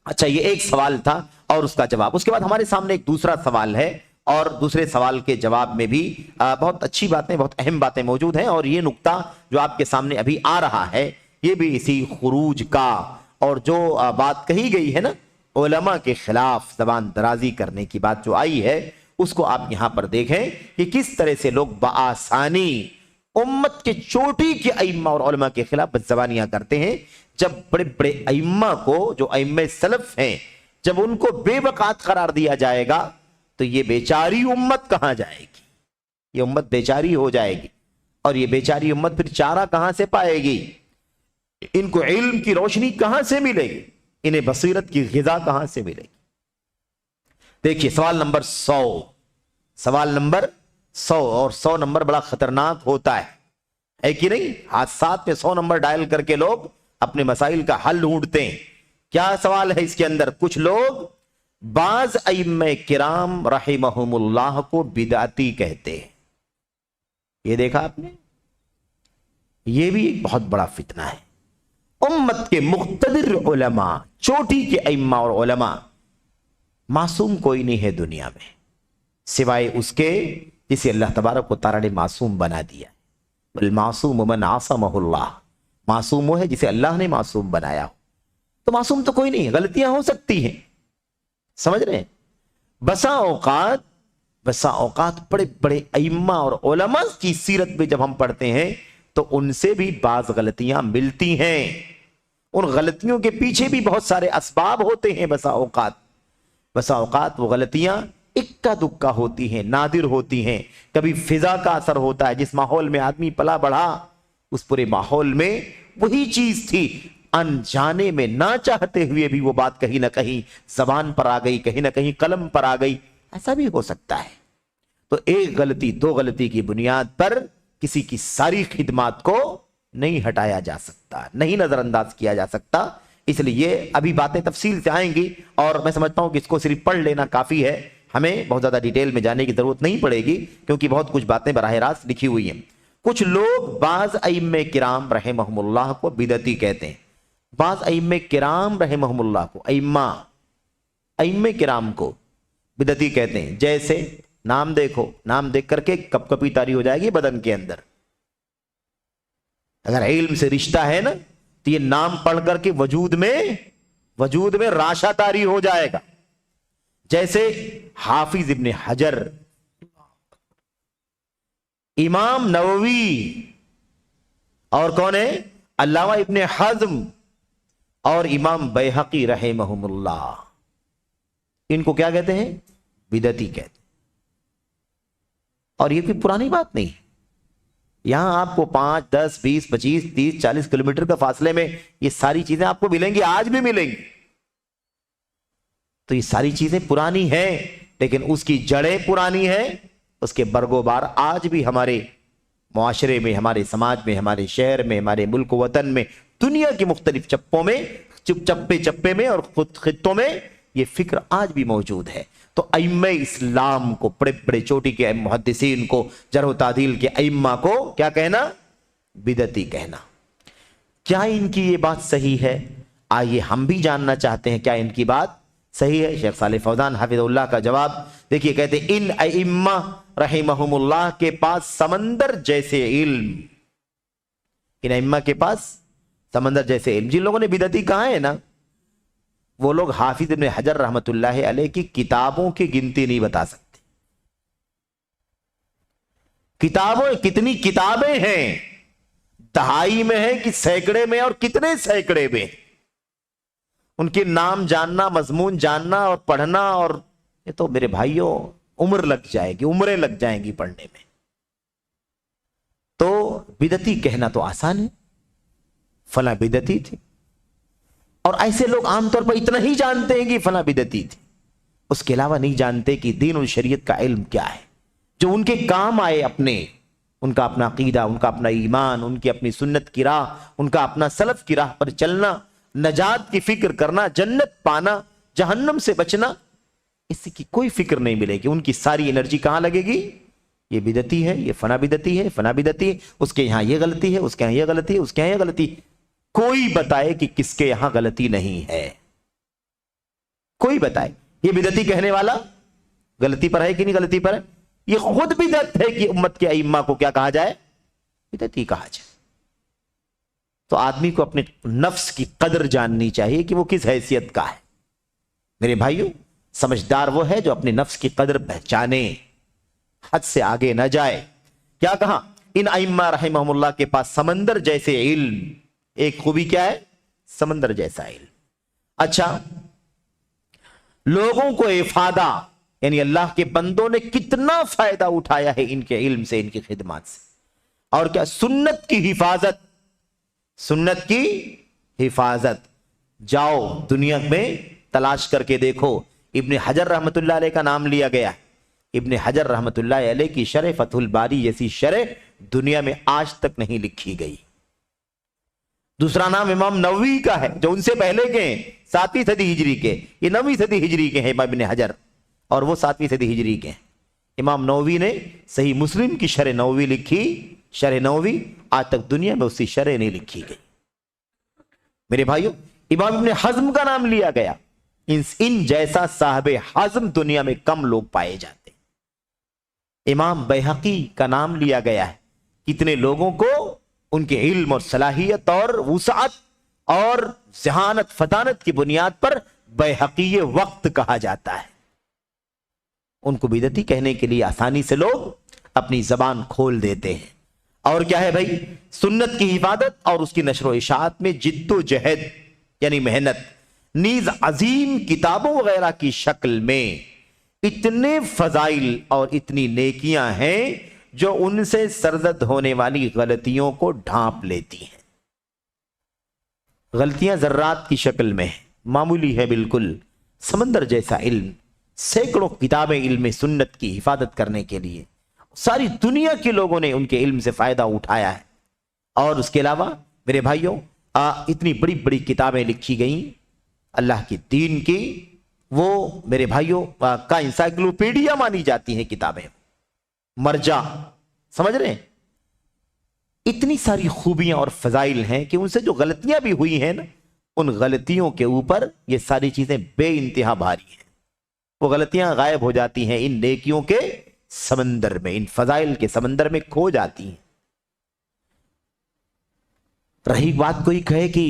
اچھا، یہ ایک سوال تھا اور اس کا جواب. اس کے بعد ہمارے سامنے ایک دوسرا سوال ہے، اور دوسرے سوال کے جواب میں بھی بہت اچھی باتیں، بہت اہم باتیں موجود ہیں. اور یہ نقطہ جو آپ کے سامنے ابھی آ رہا ہے یہ بھی اسی خروج کا، اور جو بات کہی گئی ہے نا علماء کے خلاف زبان درازی کرنے کی بات جو آئی ہے اس کو آپ یہاں پر دیکھیں کہ کس طرح سے لوگ بآسانی امت کے چوٹی کے ائمہ اور علماء کے خلاف بدزبانیاں کرتے ہیں. جب بڑے بڑے ائمہ کو جو ائمہ سلف ہیں جب ان کو بے وقات قرار دیا جائے گا تو یہ بیچاری امت کہاں جائے گی؟ یہ امت بیچاری ہو جائے گی. اور یہ بیچاری امت پھر چارہ کہاں سے پائے گی؟ ان کو علم کی روشنی کہاں سے ملے گی؟ انہیں بصیرت کی غذا کہاں سے ملے گی؟ دیکھیے سوال نمبر 100. سوال نمبر 100. اور 100 نمبر بڑا خطرناک ہوتا ہے کہ نہیں؟ حادثات میں 100 نمبر ڈائل کر کے لوگ اپنے مسائل کا حل ڈھونڈتے ہیں. کیا سوال ہے اس کے اندر؟ کچھ لوگ بعض ائمہ کرام رحمہم اللہ کو بدعتی کہتے ہیں. یہ دیکھا آپ نے؟ یہ بھی ایک بہت بڑا فتنہ ہے. امت کے مقتدر علماء، چوٹی کے ائمہ اور علماء، معصوم کوئی نہیں ہے دنیا میں سوائے اس کے جسے اللہ تبارک و تعالی نے معصوم بنا دیا. المعصوم من عصمہ اللہ، معصوم وہ ہے جسے اللہ نے معصوم بنایا ہو. تو معصوم تو کوئی نہیں، غلطیاں ہو سکتی ہیں، سمجھ رہے ہیں؟ بسا اوقات بڑے بڑے ائمہ اور علماء کی سیرت میں جب ہم پڑھتے ہیں تو ان سے بھی بعض غلطیاں ملتی ہیں. ان غلطیوں کے پیچھے بھی بہت سارے اسباب ہوتے ہیں. بسا اوقات وہ غلطیاں اکا دکا ہوتی ہیں، نادر ہوتی ہیں. کبھی فضا کا اثر ہوتا ہے، جس ماحول میں آدمی پلا بڑھا اس پورے ماحول میں وہی چیز تھی، انجانے میں نہ چاہتے ہوئے بھی وہ بات کہیں نہ کہیں زبان پر آ گئی، کہیں نہ کہیں قلم پر آ گئی. ایسا بھی ہو سکتا ہے. تو ایک غلطی دو غلطی کی بنیاد پر کسی کی ساری خدمات کو نہیں ہٹایا جا سکتا، نہیں نظر انداز کیا جا سکتا. اس لیے ابھی باتیں تفصیل سے آئیں گی اور میں سمجھتا ہوں کہ اس کو صرف پڑھ لینا کافی ہے، ہمیں بہت زیادہ ڈیٹیل میں جانے کی ضرورت نہیں پڑے گی کیونکہ بہت کچھ باتیں براہ راست لکھی ہوئی ہیں. کچھ لوگ بعض ائمہ کرام رحمہم اللہ کو بدعتی کہتے ہیں. بعض ائمہ کرام رحمہم اللہ کو، ائمہ کرام کو بدعتی کہتے ہیں. جیسے نام دیکھو، نام دیکھ کر کے کپ کپی طاری ہو جائے گی بدن کے اندر. اگر علم سے رشتہ ہے نا تو یہ نام پڑھ کر کے وجود میں راشا طاری ہو جائے گا. جیسے حافظ ابن حجر، امام نووی، اور کون ہے؟ علامہ ابن حزم اور امام بیہقی رحمہم اللہ. ان کو کیا کہتے ہیں؟ بدعتی کہتے ہیں. اور یہ کوئی پرانی بات نہیں. یہاں آپ کو 5 10 20 25 30 40 کلومیٹر کا فاصلے میں یہ ساری چیزیں آپ کو ملیں گی، آج بھی ملیں گی. تو یہ ساری چیزیں پرانی ہیں لیکن اس کی جڑیں پرانی ہیں، اس کے برگوبار آج بھی ہمارے معاشرے میں، ہمارے سماج میں، ہمارے شہر میں، ہمارے ملک وطن میں، دنیا کی مختلف چپے میں اور خطوں میں یہ فکر آج بھی موجود ہے. تو ائمہ اسلام کو، بڑے بڑے چوٹی کے محدثین کو، جرح و تعدیل کے ائمہ کو کیا کہنا؟ بدعتی کہنا. کیا ان کی یہ بات صحیح ہے؟ آئیے ہم بھی جاننا چاہتے ہیں کیا ان کی بات صحیح ہے. شیخ صالح فوزان حفظ اللہ کا جواب دیکھیے، کہتے ہیں ان ائمہ رحمہم اللہ کے پاس سمندر جیسے علم، ان ائمہ کے پاس سمندر جیسے علم. جن لوگوں نے بدعتی کہا ہے نا وہ لوگ حافظ ابن حجر رحمت اللہ علیہ کی کتابوں کی گنتی نہیں بتا سکتے. کتنی کتابیں ہیں؟ دہائی میں ہیں کہ سینکڑے میں، اور کتنے سینکڑے میں. ان کے نام جاننا، مضمون جاننا اور پڑھنا، اور یہ تو میرے بھائیوں عمر لگ جائے گی، عمریں لگ جائیں گی پڑھنے میں. تو بدعتی کہنا تو آسان ہے، فلاں بدعتی تھی. اور ایسے لوگ عام طور پر اتنا ہی جانتے ہیں کہ فلاں بدعتی تھی، اس کے علاوہ نہیں جانتے کہ دین اور شریعت کا علم کیا ہے جو ان کے کام آئے. ان کا اپنا عقیدہ، ان کا اپنا ایمان، ان کی اپنی سنت کی راہ، ان کا اپنا سلف کی راہ پر چلنا، نجات کی فکر کرنا، جنت پانا، جہنم سے بچنا، اس کی کوئی فکر نہیں ملے گی. ان کی ساری انرجی کہاں لگے گی؟ یہ بدعتی ہے، یہ فنا بدعتی ہے، فنا بدعتی ہے، اس کے یہاں یہ غلطی ہے، اس کے یہاں یہ غلطی ہے، اس کے یہاں یہ غلطی. کوئی بتائے کہ کس کے یہاں غلطی نہیں ہے؟ کوئی بتائے یہ بدعتی کہنے والا غلطی پر ہے کہ نہیں غلطی پر ہے؟ یہ خود بدعت ہے کہ امت کے ائمہ کو کیا کہا جائے؟ بدعتی کہا جائے. تو آدمی کو اپنے نفس کی قدر جاننی چاہیے کہ وہ کس حیثیت کا ہے. میرے بھائیوں، سمجھدار وہ ہے جو اپنے نفس کی قدر پہچانے، حد سے آگے نہ جائے۔ کیا کہا؟ ان ائمہ رحمہم اللہ کے پاس سمندر جیسے علم، ایک خوبی کیا ہے؟ سمندر جیسا علم۔ اچھا، لوگوں کو افادہ، یعنی اللہ کے بندوں نے کتنا فائدہ اٹھایا ہے ان کے علم سے، ان کی خدمات سے۔ اور کیا؟ سنت کی حفاظت، سنت کی حفاظت۔ جاؤ دنیا میں تلاش کر کے دیکھو، ابن حجر رحمت اللہ علیہ کا نام لیا گیا ہے۔ ابن حجر رحمت اللہ علیہ کی شرح فتح الباری جیسی شرح دنیا میں آج تک نہیں لکھی گئی۔ دوسرا نام امام نووی کا ہے، جو ان سے پہلے کے ہیں، 7ویں صدی ہجری کے، یہ 9ویں صدی ہجری کے ہیں امام ابن حجر، اور وہ 7ویں صدی ہجری کے ہیں۔ امام نووی نے صحیح مسلم کی شرح نووی لکھی، شرح نووی آج تک دنیا میں اس کی شرح نہیں لکھی گئی۔ میرے بھائیوں، امام ابن حزم کا نام لیا گیا، ان جیسا صاحب حزم دنیا میں کم لوگ پائے جاتے۔ امام بیہقی کا نام لیا گیا ہے، کتنے لوگوں کو ان کے علم اور صلاحیت اور وسعت اور ذہانت فطانت کی بنیاد پر بیہقی وقت کہا جاتا ہے۔ ان کو بدعتی کہنے کے لیے آسانی سے لوگ اپنی زبان کھول دیتے ہیں۔ اور کیا ہے بھائی؟ سنت کی حفاظت اور اس کی نشر و اشاعت میں جد و جہد، یعنی محنت، نیز عظیم کتابوں وغیرہ کی شکل میں اتنے فضائل اور اتنی نیکیاں ہیں جو ان سے سرزد ہونے والی غلطیوں کو ڈھانپ لیتی ہیں۔ غلطیاں ذرات کی شکل میں ہیں، معمولی ہے بالکل۔ سمندر جیسا علم، سینکڑوں کتابیں علم سنت کی حفاظت کرنے کے لیے ساری دنیا کے لوگوں نے ان کے علم سے فائدہ اٹھایا ہے۔ اور اس کے علاوہ میرے بھائیوں، اتنی بڑی بڑی کتابیں لکھی گئیں اللہ کی دین کی، وہ میرے بھائیوں کا انسائکلوپیڈیا مانی جاتی ہیں کتابیں، مرجع، سمجھ رہے ہیں؟ اتنی ساری خوبیاں اور فضائل ہیں کہ ان سے جو غلطیاں بھی ہوئی ہیں نا، ان غلطیوں کے اوپر یہ ساری چیزیں بے انتہا بھاری ہیں۔ وہ غلطیاں غائب ہو جاتی ہیں ان نیکیوں کے سمندر میں، ان فضائل کے سمندر میں کھو جاتی ہیں۔ رہی بات کوئی کہے کہ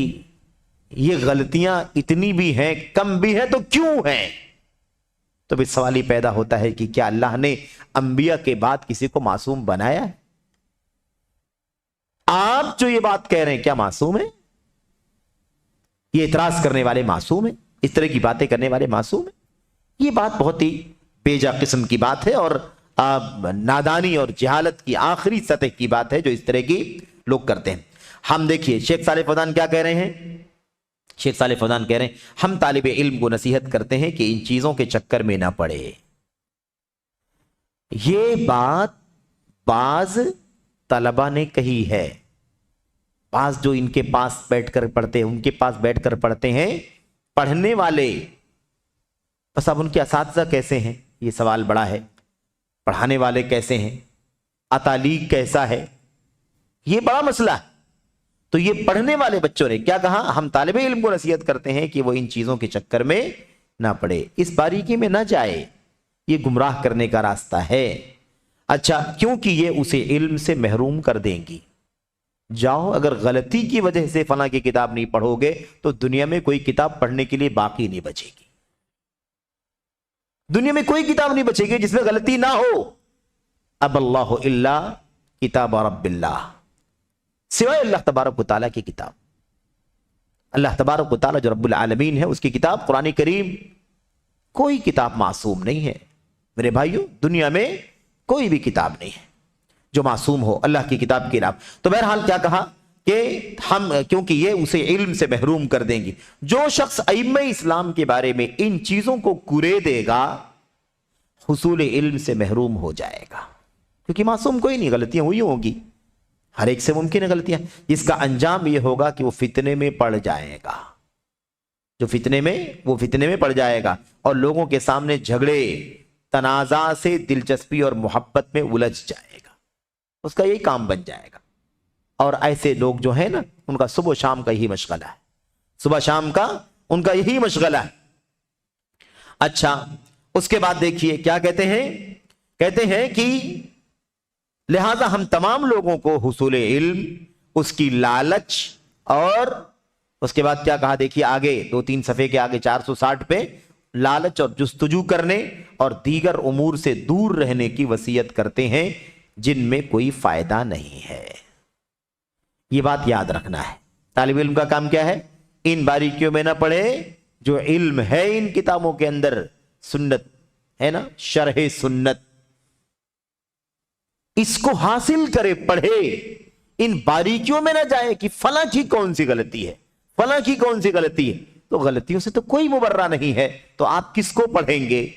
یہ غلطیاں اتنی بھی ہیں، کم بھی ہیں، تو کیوں ہیں؟ تو پھر سوال ہی پیدا ہوتا ہے کہ کیا اللہ نے انبیاء کے بعد کسی کو معصوم بنایا ہے؟ آپ جو یہ بات کہہ رہے ہیں کیا معصوم ہیں؟ یہ اعتراض کرنے والے معصوم ہیں؟ اس طرح کی باتیں کرنے والے معصوم ہیں؟ یہ بات بہت ہی بیجا قسم کی بات ہے، اور نادانی اور جہالت کی آخری سطح کی بات ہے جو اس طرح کی لوگ کرتے ہیں۔ ہم دیکھیے شیخ صالح فوزان کیا کہہ رہے ہیں؟ شیخ صالح فوزان کہہ رہے ہیں ہم طالب علم کو نصیحت کرتے ہیں کہ ان چیزوں کے چکر میں نہ پڑے۔ یہ بات بعض طلبہ نے کہی ہے، بعض جو ان کے پاس بیٹھ کر پڑھتے ہیں، ان کے پاس بیٹھ کر پڑھتے ہیں، پڑھنے والے، بس اب ان کے اساتذہ کیسے ہیں یہ سوال بڑا ہے، پڑھانے والے کیسے ہیں، اتالیق کیسا ہے، یہ بڑا مسئلہ ہے۔ تو یہ پڑھنے والے بچوں نے کیا کہا؟ ہم طالب علم کو نصیحت کرتے ہیں کہ وہ ان چیزوں کے چکر میں نہ پڑے، اس باریکی میں نہ جائے، یہ گمراہ کرنے کا راستہ ہے۔ اچھا، کیونکہ یہ اسے علم سے محروم کر دیں گی۔ جاؤ، اگر غلطی کی وجہ سے فلاں کی کتاب نہیں پڑھو گے تو دنیا میں کوئی کتاب پڑھنے کے لیے باقی نہیں بچے گی۔ دنیا میں کوئی کتاب نہیں بچے گی جس میں غلطی نہ ہو۔ اب اللہ الا کتاب رب اللہ، سوائے اللہ تبارک و تعالیٰ کی کتاب، اللہ تبارک و تعالیٰ جو رب العالمین ہے اس کی کتاب قرآن کریم، کوئی کتاب معصوم نہیں ہے۔ میرے بھائیوں، دنیا میں کوئی بھی کتاب نہیں ہے جو معصوم ہو اللہ کی کتاب کے علاوہ۔ تو بہرحال کیا کہا کہ ہم، کیونکہ یہ اسے علم سے محروم کر دیں گی۔ جو شخص ائمہ اسلام کے بارے میں ان چیزوں کو کرے دے گا حصول علم سے محروم ہو جائے گا، کیونکہ معصوم کوئی نہیں، غلطیاں ہوئی ہوں گی، ہر ایک سے ممکن ہے غلطیاں، جس کا انجام یہ ہوگا کہ وہ فتنے میں پڑ جائے گا، جو فتنے میں پڑ جائے گا، اور لوگوں کے سامنے جھگڑے تنازع سے دلچسپی اور محبت میں الجھ جائے گا، اس کا یہی کام بن جائے گا۔ اور ایسے لوگ جو ہیں نا، ان کا صبح و شام کا یہی مشغلہ ہے، صبح شام کا ان کا یہی مشغلہ ہے۔ اچھا، اس کے بعد دیکھیے کیا کہتے ہیں کہ لہذا ہم تمام لوگوں کو حصول علم، اس کی لالچ، اور اس کے بعد کیا کہا دیکھیے آگے 2-3 صفحے کے آگے 460 پہ، لالچ اور جستجو کرنے اور دیگر امور سے دور رہنے کی وصیت کرتے ہیں جن میں کوئی فائدہ نہیں ہے۔ یہ بات یاد رکھنا ہے۔ طالب علم کا کام کیا ہے؟ ان باریکیوں میں نہ پڑھے، جو علم ہے ان کتابوں کے اندر، سنت ہے نا، شرح سنت، اس کو حاصل کرے، پڑھے، ان باریکیوں میں نہ جائے کہ فلاں کی کون سی غلطی ہے، فلاں کی کون سی غلطی ہے۔ تو غلطیوں سے تو کوئی مبرہ نہیں ہے، تو آپ کس کو پڑھیں گے؟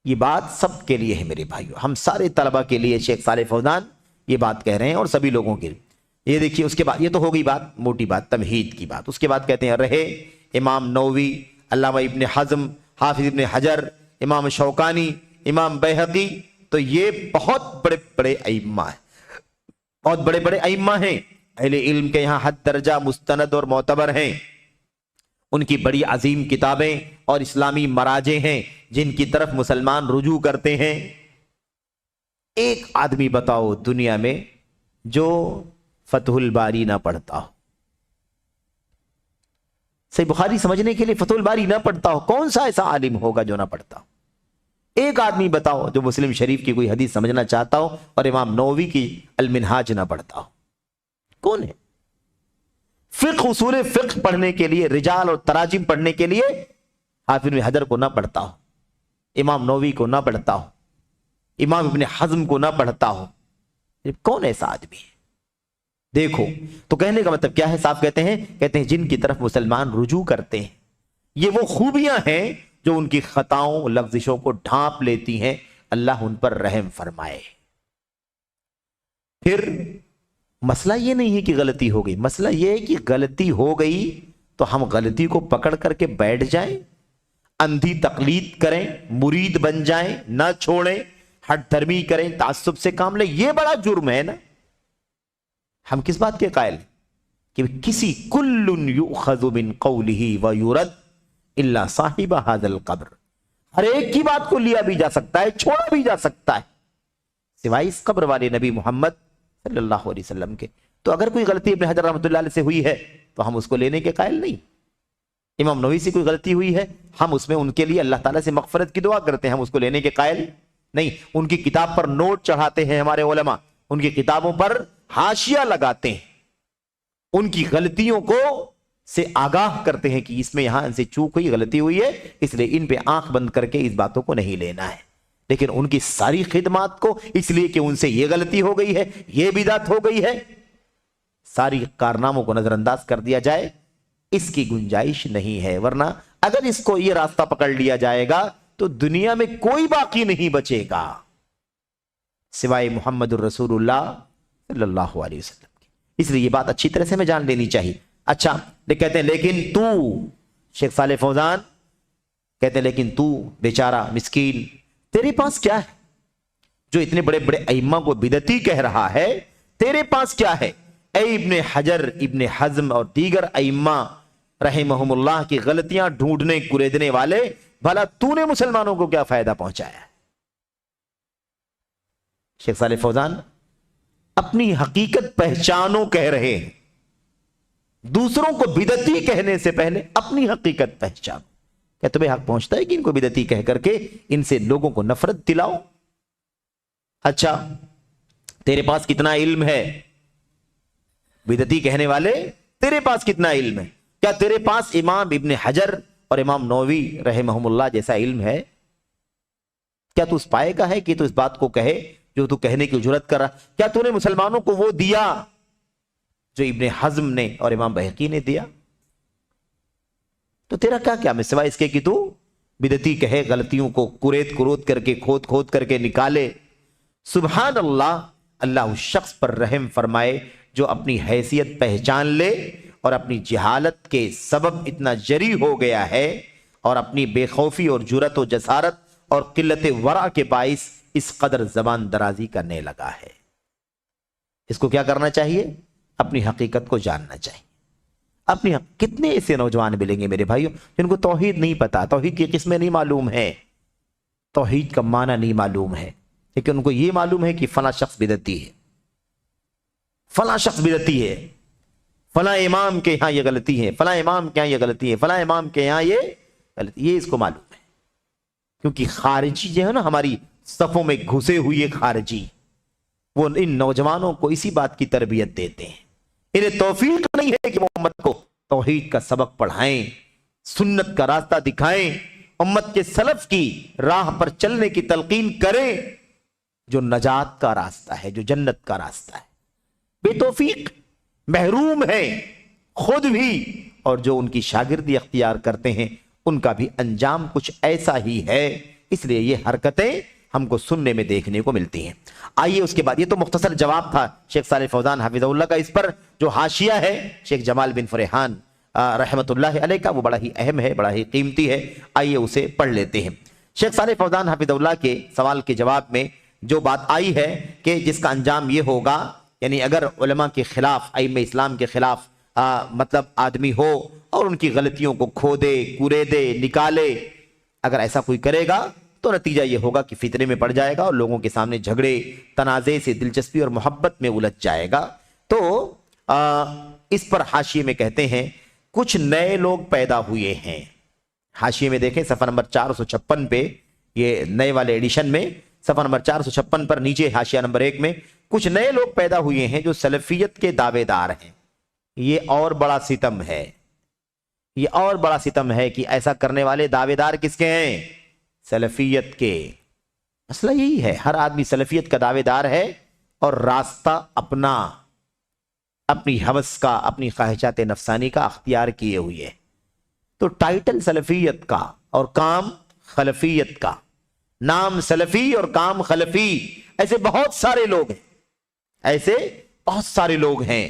یہ بات سب کے لیے ہے میرے بھائیو، ہم سارے طلبہ کے لیے شیخ صالح فوزان یہ بات کہہ رہے ہیں، اور سبھی لوگوں کے لیے۔ یہ دیکھیے، اس کے بعد یہ تو ہو گئی بات، موٹی بات، تمہید کی بات۔ اس کے بعد کہتے ہیں رہے امام نووی، علامہ ابن حزم، حافظ ابن حجر، امام شوکانی، امام بیہقی، تو یہ بہت بڑے بڑے ائمہ ہیں، بہت بڑے بڑے ائمہ ہیں، اہل علم کے یہاں حد درجہ مستند اور معتبر ہیں۔ ان کی بڑی عظیم کتابیں اور اسلامی مراجع ہیں جن کی طرف مسلمان رجوع کرتے ہیں۔ ایک آدمی بتاؤ دنیا میں جو فتح الباری نہ پڑھتا ہو، صحیح بخاری سمجھنے کے لیے فتح الباری نہ پڑھتا ہو؟ کون سا ایسا عالم ہوگا جو نہ پڑھتا ہو؟ ایک آدمی بتاؤ جو مسلم شریف کی کوئی حدیث سمجھنا چاہتا ہو اور امام نووی کی المنہاج نہ پڑھتا ہو؟ کون ہے؟ فقہ، اصول فقہ پڑھنے کے لیے، رجال اور تراجم پڑھنے کے لیے حافظ ابن حجر کو نہ پڑھتا ہو، امام نووی کو نہ پڑھتا ہو، امام ابن حزم کو نہ پڑھتا ہو، کون ایسا آدمی ہے؟ دیکھو، تو کہنے کا مطلب کیا ہے؟ صاحب کہتے ہیں جن کی طرف مسلمان رجوع کرتے ہیں، یہ وہ خوبیاں ہیں جو ان کی خطاؤں، لغزشوں کو ڈھانپ لیتی ہیں، اللہ ان پر رحم فرمائے۔ پھر مسئلہ یہ نہیں ہے کہ غلطی ہو گئی، مسئلہ یہ ہے کہ غلطی ہو گئی تو ہم غلطی کو پکڑ کر کے بیٹھ جائیں، اندھی تقلید کریں، مرید بن جائیں، نہ چھوڑیں، ہٹ دھرمی کریں، تعصب سے کام لیں، یہ بڑا جرم ہے نا۔ ہم کس بات کے قائل کہ کسی کل یؤخذ من قولہ ویرد الا صاحب ھذا القبر، ہر ایک کی بات کو لیا بھی جا سکتا ہے، چھوڑا بھی جا سکتا ہے، سوائے اس قبر والے نبی محمد صلی اللہ علیہ وسلم کے۔ تو اگر کوئی غلطی ابن حجر رحمۃ اللہ علیہ سے ہوئی ہے تو ہم اس کو لینے کے قائل نہیں۔ امام نووی سے کوئی غلطی ہوئی ہے، ہم اس میں ان کے لیے اللہ تعالیٰ سے مغفرت کی دعا کرتے ہیں، ہم اس کو لینے کے قائل نہیں۔ ان کی کتاب پر نوٹ چڑھاتے ہیں ہمارے علماء، ان کی کتابوں پر حاشیہ لگاتے ہیں، ان کی غلطیوں کو سے آگاہ کرتے ہیں کہ اس میں یہاں ان سے چوک ہوئی، غلطی ہوئی ہے، اس لیے ان پہ آنکھ بند کر کے اس باتوں کو نہیں لینا ہے۔ لیکن ان کی ساری خدمات کو اس لیے کہ ان سے یہ غلطی ہو گئی ہے، یہ بدعت ہو گئی ہے، ساری کارناموں کو نظر انداز کر دیا جائے، اس کی گنجائش نہیں ہے۔ ورنہ اگر اس کو یہ راستہ پکڑ لیا جائے گا تو دنیا میں کوئی باقی نہیں بچے گا سوائے محمد الرسول اللہ صلی اللہ علیہ وسلم کی۔ اس لیے یہ بات اچھی طرح سے ہمیں جان لینی چاہیے۔ اچھا، کہتے ہیں لیکن تو، شیخ صالح فوزان کہتے ہیں لیکن تو بیچارہ مسکین، تیرے پاس کیا ہے جو اتنے بڑے بڑے ائمہ کو بدعتی کہہ رہا ہے؟ تیرے پاس کیا ہے؟ اے ابن حجر، ابن حزم اور دیگر ائمہ رحمہم اللہ کی غلطیاں ڈھونڈنے کریدنے والے، بھلا تو نے مسلمانوں کو کیا فائدہ پہنچایا؟ شیخ صالح فوزان اپنی حقیقت پہچانو کہہ رہے ہیں، دوسروں کو بدعتی کہنے سے پہلے اپنی حقیقت پہچانو۔ کیا تمہیں حق پہنچتا ہے کہ ان کو بدعتی کہہ کر کے ان سے لوگوں کو نفرت دلاؤ؟ اچھا، تیرے پاس کتنا علم ہے؟ بدعتی کہنے والے، تیرے پاس کتنا علم ہے؟ کیا تیرے پاس امام ابن حجر اور امام نووی رحمہم اللہ جیسا علم ہے؟ کیا تو اس پائے کا ہے کہ تو اس بات کو کہے جو تو کہنے کی جرات کر رہا؟ کیا تو نے مسلمانوں کو وہ دیا جو ابن حزم نے اور امام بہقی نے دیا؟ تو تیرا کیا میں سوائے اس کے کہ تو بدعتی کہے، غلطیوں کو کرود کر کے، کھود کر کے نکالے؟ سبحان اللہ، اللہ اس شخص پر رحم فرمائے جو اپنی حیثیت پہچان لے اور اپنی جہالت کے سبب اتنا جری ہو گیا ہے اور اپنی بے خوفی اور جرأت و جسارت اور قلت ورع کے باعث اس قدر زبان درازی کرنے لگا ہے۔ اس کو کیا کرنا چاہیے؟ اپنی حقیقت کو جاننا چاہیے۔ کتنے ایسے نوجوان ملیں گے میرے بھائیوں جن کو توحید نہیں پتا، توحید کی قسمیں نہیں معلوم ہے، توحید کا معنی نہیں معلوم ہے، لیکن ان کو یہ معلوم ہے کہ فلاں شخص بدعتی ہے، فلاں شخص بدعتی ہے، فلاں امام کے یہاں یہ غلطی ہے، فلاں امام کے یہاں یہ غلطی ہے، فلاں امام کے یہاں یہ یہ اس کو معلوم ہے، کیونکہ خارجی جو ہے نا ہماری صفوں میں گھسے ہوئے خارجی، وہ ان نوجوانوں کو اسی بات کی تربیت دیتے ہیں. انہیں توفیق نہیں ہے کہ وہ امت کو توحید کا سبق پڑھائیں، سنت کا راستہ دکھائیں، امت کے سلف کی راہ پر چلنے کی تلقین کریں، جو نجات کا راستہ ہے، جو جنت کا راستہ ہے. بے توفیق، محروم ہیں خود بھی، اور جو ان کی شاگردی اختیار کرتے ہیں ان کا بھی انجام کچھ ایسا ہی ہے. اس لیے یہ حرکتیں ہم کو سننے میں دیکھنے کو ملتی ہیں. آئیے اس کے بعد، یہ تو مختصر جواب تھا شیخ صالح فوزان حفظہ اللہ کا. اس پر جو حاشیہ ہے شیخ جمال بن فرحان رحمت اللہ علیہ کا، وہ بڑا ہی اہم ہے، بڑا ہی قیمتی ہے. آئیے اسے پڑھ لیتے ہیں. شیخ صالح فوزان حفظہ اللہ کے سوال کے جواب میں جو بات آئی ہے کہ جس کا انجام یہ ہوگا، یعنی اگر علماء کے خلاف، ائمہ اسلام کے خلاف مطلب آدمی ہو اور ان کی غلطیوں کو کھودے، کوریدے، نکالے، اگر ایسا کوئی کرے گا تو نتیجہ یہ ہوگا کہ فتنے میں پڑ جائے گا اور لوگوں کے سامنے جھگڑے، تنازع سے دلچسپی اور محبت میں الجھ جائے گا. تو اس پر حاشیے میں کہتے ہیں کچھ نئے لوگ پیدا ہوئے ہیں. حاشیے میں دیکھیں صفحہ نمبر 456 پہ، یہ نئے والے ایڈیشن میں صفحہ نمبر 456 پر نیچے حاشیہ نمبر 1 میں کچھ نئے لوگ پیدا ہوئے ہیں جو سلفیت کے دعوے دار ہیں. یہ اور بڑا ستم ہے، یہ اور بڑا ستم ہے کہ ایسا کرنے والے دعوے دار کس کے ہیں؟ سلفیت کے. مسئلہ یہی ہے، ہر آدمی سلفیت کا دعوے دار ہے اور راستہ اپنی حوث کا، اپنی خواہشات نفسانی کا اختیار کیے ہوئے. تو ٹائٹل سلفیت کا اور کام خلفیت کا، نام سلفی اور کام خلفی، ایسے بہت سارے لوگ ہیں، ایسے بہت سارے لوگ ہیں.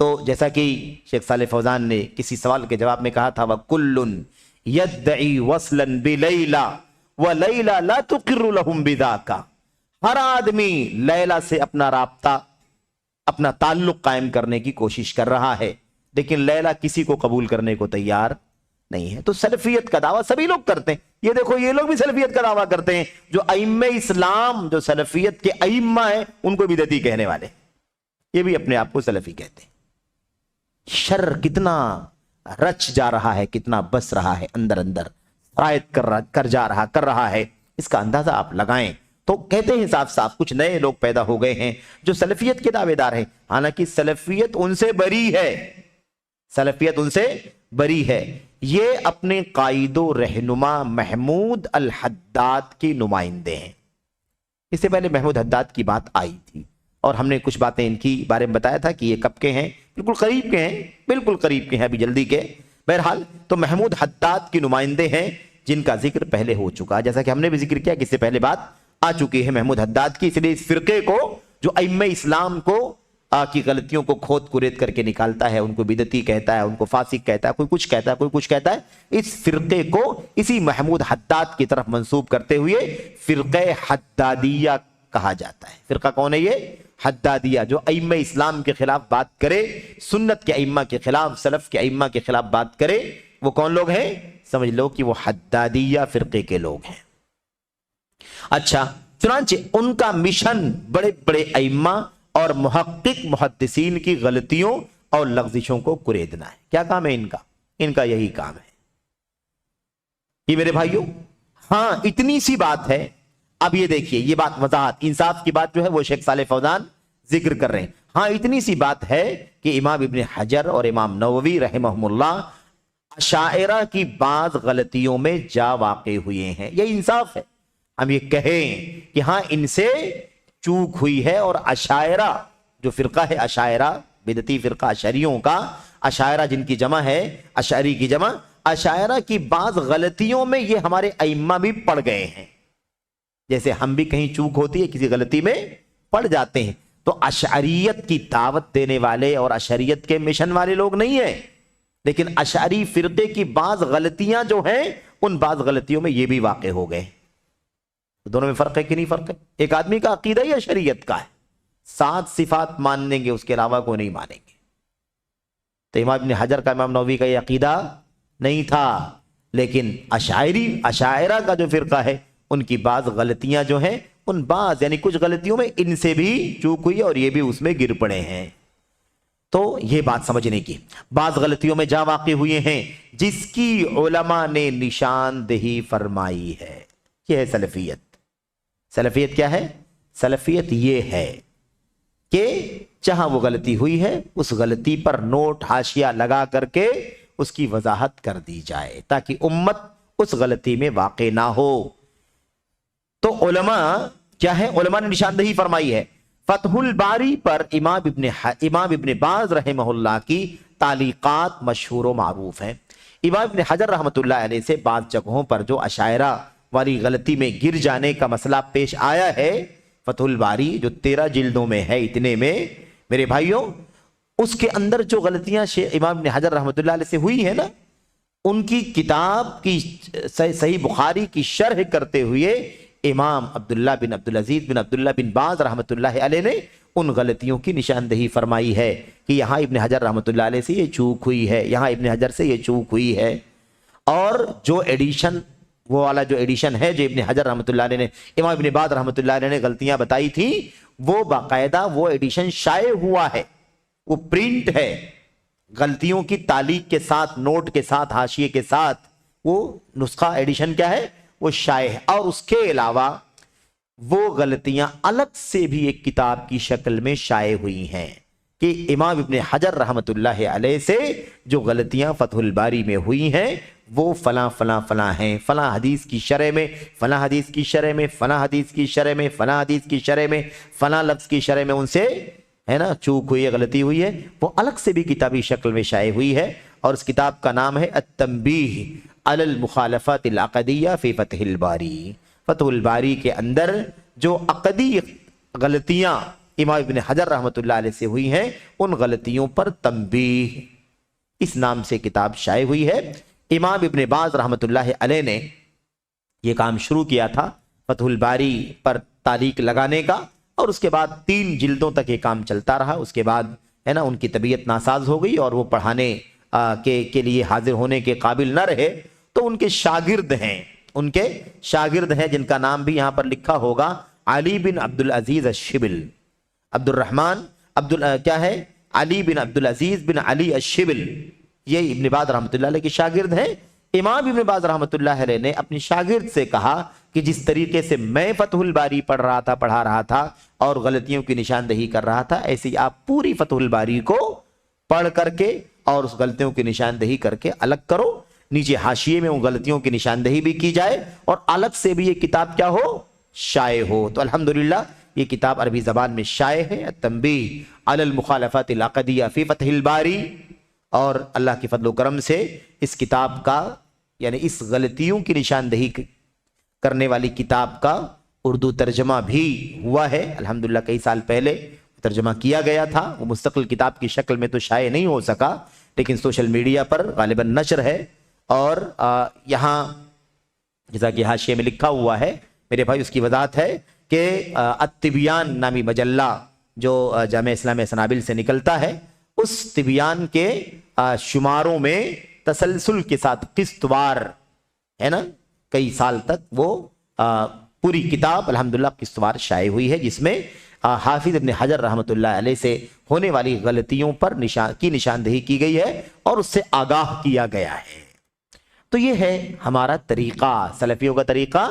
تو جیسا کہ شیخ صالح فوزان نے کسی سوال کے جواب میں کہا تھا، وَكُلٌّ يَدَّعِي وَصْلًا بِلَيْلَا وَلَيْلَا لَا تُقِرُّ لَهُمْ بِذَاكَ. ہر آدمی لیلا سے اپنا رابطہ، اپنا تعلق قائم کرنے کی کوشش کر رہا ہے، لیکن لیلا کسی کو قبول کرنے کو تیار نہیں ہے. تو سلفیت کا دعویٰ سبھی لوگ کرتے ہیں. یہ دیکھو یہ لوگ بھی سلفیت کا دعویٰ کرتے ہیں، جو ائمہ اسلام، جو سلفیت کے ائمہ ہیں، ان کو بدعتی کہنے والے، یہ بھی اپنے آپ کو سلفی کہتے ہیں. شر کتنا رچ جا رہا ہے، کتنا بس رہا ہے اندر اندر، رائت کر رہا ہے، اس کا اندازہ آپ لگائیں. تو کہتے ہیں صاف صاف کچھ نئے لوگ پیدا ہو گئے ہیں جو سلفیت کے دعوے دار ہیں، حالانکہ سلفیت ان سے بری ہے، سلفیت ان سے بری ہے. یہ اپنے قائد و رہنما محمود الحداد کے نمائندے ہیں. اس سے پہلے محمود حداد کی بات آئی تھی اور ہم نے کچھ باتیں ان کی بارے میں بتایا تھا کہ یہ کب کے ہیں، بالکل قریب کے ہیں، بالکل قریب کے ہیں، ابھی جلدی کے. بہرحال تو محمود حداد کے نمائندے ہیں جن کا ذکر پہلے ہو چکا، جیسا کہ ہم نے بھی ذکر کیا کہ اس سے پہلے بات آ چکی ہے محمود حداد کی. اس لیے اس فرقے کو جو ائمہ اسلام کو کی غلطیوں کو کھود کرید کر کے نکالتا ہے، ان کو بدعتی کہتا ہے، ان کو فاسق کہتا ہے، کوئی کچھ کہتا ہے، کوئی کچھ کہتا ہے، اس فرقے کو اسی محمود حداد کی طرف منسوب کرتے ہوئے فرقہ حدادیہ کہا جاتا ہے. فرقہ کون ہے یہ؟ حدادیہ. جو ائمہ اسلام کے خلاف بات کرے، سنت کے ائمہ کے خلاف، سلف کے ائمہ کے خلاف بات کرے، وہ کون لوگ ہیں؟ سمجھ لو کہ وہ حدادیہ فرقے کے لوگ ہیں. اچھا، چنانچہ ان کا مشن بڑے بڑے ائمہ اور محقق محدثین کی غلطیوں اور لغزشوں کو کریدنا ہے. کیا کام ہے ان کا؟ ان کا یہی کام ہے. یہ میرے بھائیوں، ہاں اتنی سی بات ہے. اب یہ دیکھیے، یہ بات وضاحت، انصاف کی بات جو ہے وہ شیخ صالح فوزان ذکر کر رہے ہیں. ہاں اتنی سی بات ہے کہ امام ابن حجر اور امام نووی رحمہم اللہ اشاعرہ کی بعض غلطیوں میں جا واقع ہوئے ہیں. یہ انصاف ہے. ہم یہ کہیں کہ ہاں ان سے چوک ہوئی ہے، اور اشاعرہ جو فرقہ ہے، اشاعرہ بدعتی فرقہ اشعریوں کا، اشاعرہ جن کی جمع ہے، اشعری کی جمع، اشاعرہ کی بعض غلطیوں میں یہ ہمارے ائمہ بھی پڑ گئے ہیں. جیسے ہم بھی کہیں چوک ہوتی ہے، کسی غلطی میں پڑ جاتے ہیں. تو اشعریت کی دعوت دینے والے اور اشعریت کے مشن والے لوگ نہیں ہیں، لیکن اشعری فرقے کی بعض غلطیاں جو ہیں، ان بعض غلطیوں میں یہ بھی واقع ہو گئے. دونوں میں فرق ہے کہ نہیں فرق ہے؟ ایک آدمی کا عقیدہ ہی اشعریت کا ہے، 7 صفات مانیں گے، اس کے علاوہ کو نہیں مانیں گے. تو امام ابن حجر کا، امام نووی کا یہ عقیدہ نہیں تھا، لیکن اشاعرہ کا جو فرقہ ہے، ان کی بعض غلطیاں جو ہیں، ان بعض یعنی کچھ غلطیوں میں ان سے بھی چوک ہوئی اور یہ بھی اس میں گر پڑے ہیں. تو یہ بات سمجھنے کی. بعض غلطیوں میں جا واقع ہوئے ہیں جس کی علماء نے نشاندہی فرمائی ہے. یہ ہے سلفیت. سلفیت کیا ہے؟ سلفیت یہ ہے کہ جہاں وہ غلطی ہوئی ہے اس غلطی پر نوٹ حاشیہ لگا کر کے اس کی وضاحت کر دی جائے تاکہ امت اس غلطی میں واقع نہ ہو. تو علماء کیا ہے؟ علماء نے نشاندہی فرمائی ہے. فتح الباری پر امام ابن باز رحمہ اللہ کی تعلیقات مشہور و معروف ہیں. امام ابن حجر رحمۃ اللہ علیہ سے بعض جگہوں پر جو اشاعرہ والی غلطی میں گر جانے کا مسئلہ پیش آیا ہے، فتح الباری جو 13 جلدوں میں ہے، اتنے میں میرے بھائیوں اس کے اندر جو غلطیاں امام ابن حجر رحمۃ اللہ علیہ سے ہوئی ہیں نا، ان کی کتاب کی صحیح بخاری کی شرح کرتے ہوئے امام عبداللہ بن عبدالعزیز بن عبداللہ بن باز رحمۃ اللہ علیہ نے ان غلطیوں کی نشاندہی فرمائی ہے کہ یہاں ابن حجر رحمۃ اللہ علیہ سے یہ چوک ہوئی ہے، یہاں ابن حجر سے یہ چوک ہوئی ہے. اور جو ایڈیشن، وہ والا جو ایڈیشن ہے جو ابن حجر رحمۃ اللہ علیہ نے امام ابن باز رحمۃ اللہ علیہ نے غلطیاں بتائی تھی، وہ باقاعدہ وہ ایڈیشن شائع ہوا ہے، وہ پرنٹ ہے، غلطیوں کی تعلیق کے ساتھ، نوٹ کے ساتھ، حاشیے کے ساتھ وہ نسخہ ایڈیشن کیا ہے؟ وہ شائع ہے. اور اس کے علاوہ وہ غلطیاں الگ سے بھی ایک کتاب کی شکل میں شائع ہوئی ہیں کہ امام ابن حجر رحمۃ اللہ علیہ سے جو غلطیاں فتح الباری میں ہوئی ہیں وہ فلاں فلاں فلاں ہیں، فلاں حدیث کی شرح میں، فلاں حدیث کی شرح میں، فلاں حدیث کی شرح میں، فلاں حدیث کی شرح میں، فلاں لفظ کی شرح میں ان سے ہے نا چوک ہوئی ہے، غلطی ہوئی ہے. وہ الگ سے بھی کتابی شکل میں شائع ہوئی ہے اور اس کتاب کا نام ہے التنبیہ علی المخالفات العقدیہ فی فتح الباری. فتح الباری کے اندر جو عقدی غلطیاں امام ابن حجر رحمۃ اللہ علیہ سے ہوئی ہیں ان غلطیوں پر تنبیہ اس نام سے کتاب شائع ہوئی ہے. امام ابن باز رحمۃ اللہ علیہ نے یہ کام شروع کیا تھا فتح الباری پر تعلیق لگانے کا، اور اس کے بعد 3 جلدوں تک یہ کام چلتا رہا. اس کے بعد ہے نا ان کی طبیعت ناساز ہو گئی اور وہ پڑھانے کے لیے حاضر ہونے کے قابل نہ رہے. تو ان کے شاگرد ہیں، ان کے شاگرد ہیں جن کا نام بھی یہاں پر لکھا ہوگا، علی بن عبدالعزیز الشبل. عبد الرحمن کیا ہے؟ علی بن عبدالعزیز بن علی الشبل، یہ ابن باز رحمۃ اللہ علیہ کے شاگرد ہیں. امام ابن باز رحمۃ اللہ علیہ نے اپنی شاگرد سے کہا کہ جس طریقے سے میں فتح الباری پڑھا رہا تھا اور غلطیوں کی نشاندہی کر رہا تھا، ایسے ہی آپ پوری فتح الباری کو پڑھ کر کے اور اس غلطیوں کی نشاندہی کر کے الگ کرو. نیچے حاشیے میں ان غلطیوں کی نشاندہی بھی کی جائے اور الگ سے بھی یہ کتاب کیا ہو؟ شائع ہو. تو الحمدللہ یہ کتاب عربی زبان میں شائع ہے، التنبیہ علی المخالفات العقدیہ فی فتح الباری. اور اللہ کی فضل و کرم سے اس کتاب کا یعنی اس غلطیوں کی نشاندہی کرنے والی کتاب کا اردو ترجمہ بھی ہوا ہے. الحمدللہ کئی سال پہلے ترجمہ کیا گیا تھا، وہ مستقل کتاب کی شکل میں تو شائع نہیں ہو سکا، لیکن سوشل میڈیا پر غالباً نشر ہے. اور یہاں جیسا کہ حاشیے میں لکھا ہوا ہے میرے بھائی، اس کی وضاحت ہے کہ التبیان نامی مجلہ جو جامعہ اسلامیہ سنابل سے نکلتا ہے، اس تبیان کے شماروں میں تسلسل کے ساتھ قسط وار ہے نا کئی سال تک وہ پوری کتاب الحمدللہ قسط وار شائع ہوئی ہے، جس میں حافظ ابن حجر رحمۃ اللہ علیہ سے ہونے والی غلطیوں پر نشاندہی کی گئی ہے اور اس سے آگاہ کیا گیا ہے. تو یہ ہے ہمارا طریقہ، سلفیوں کا طریقہ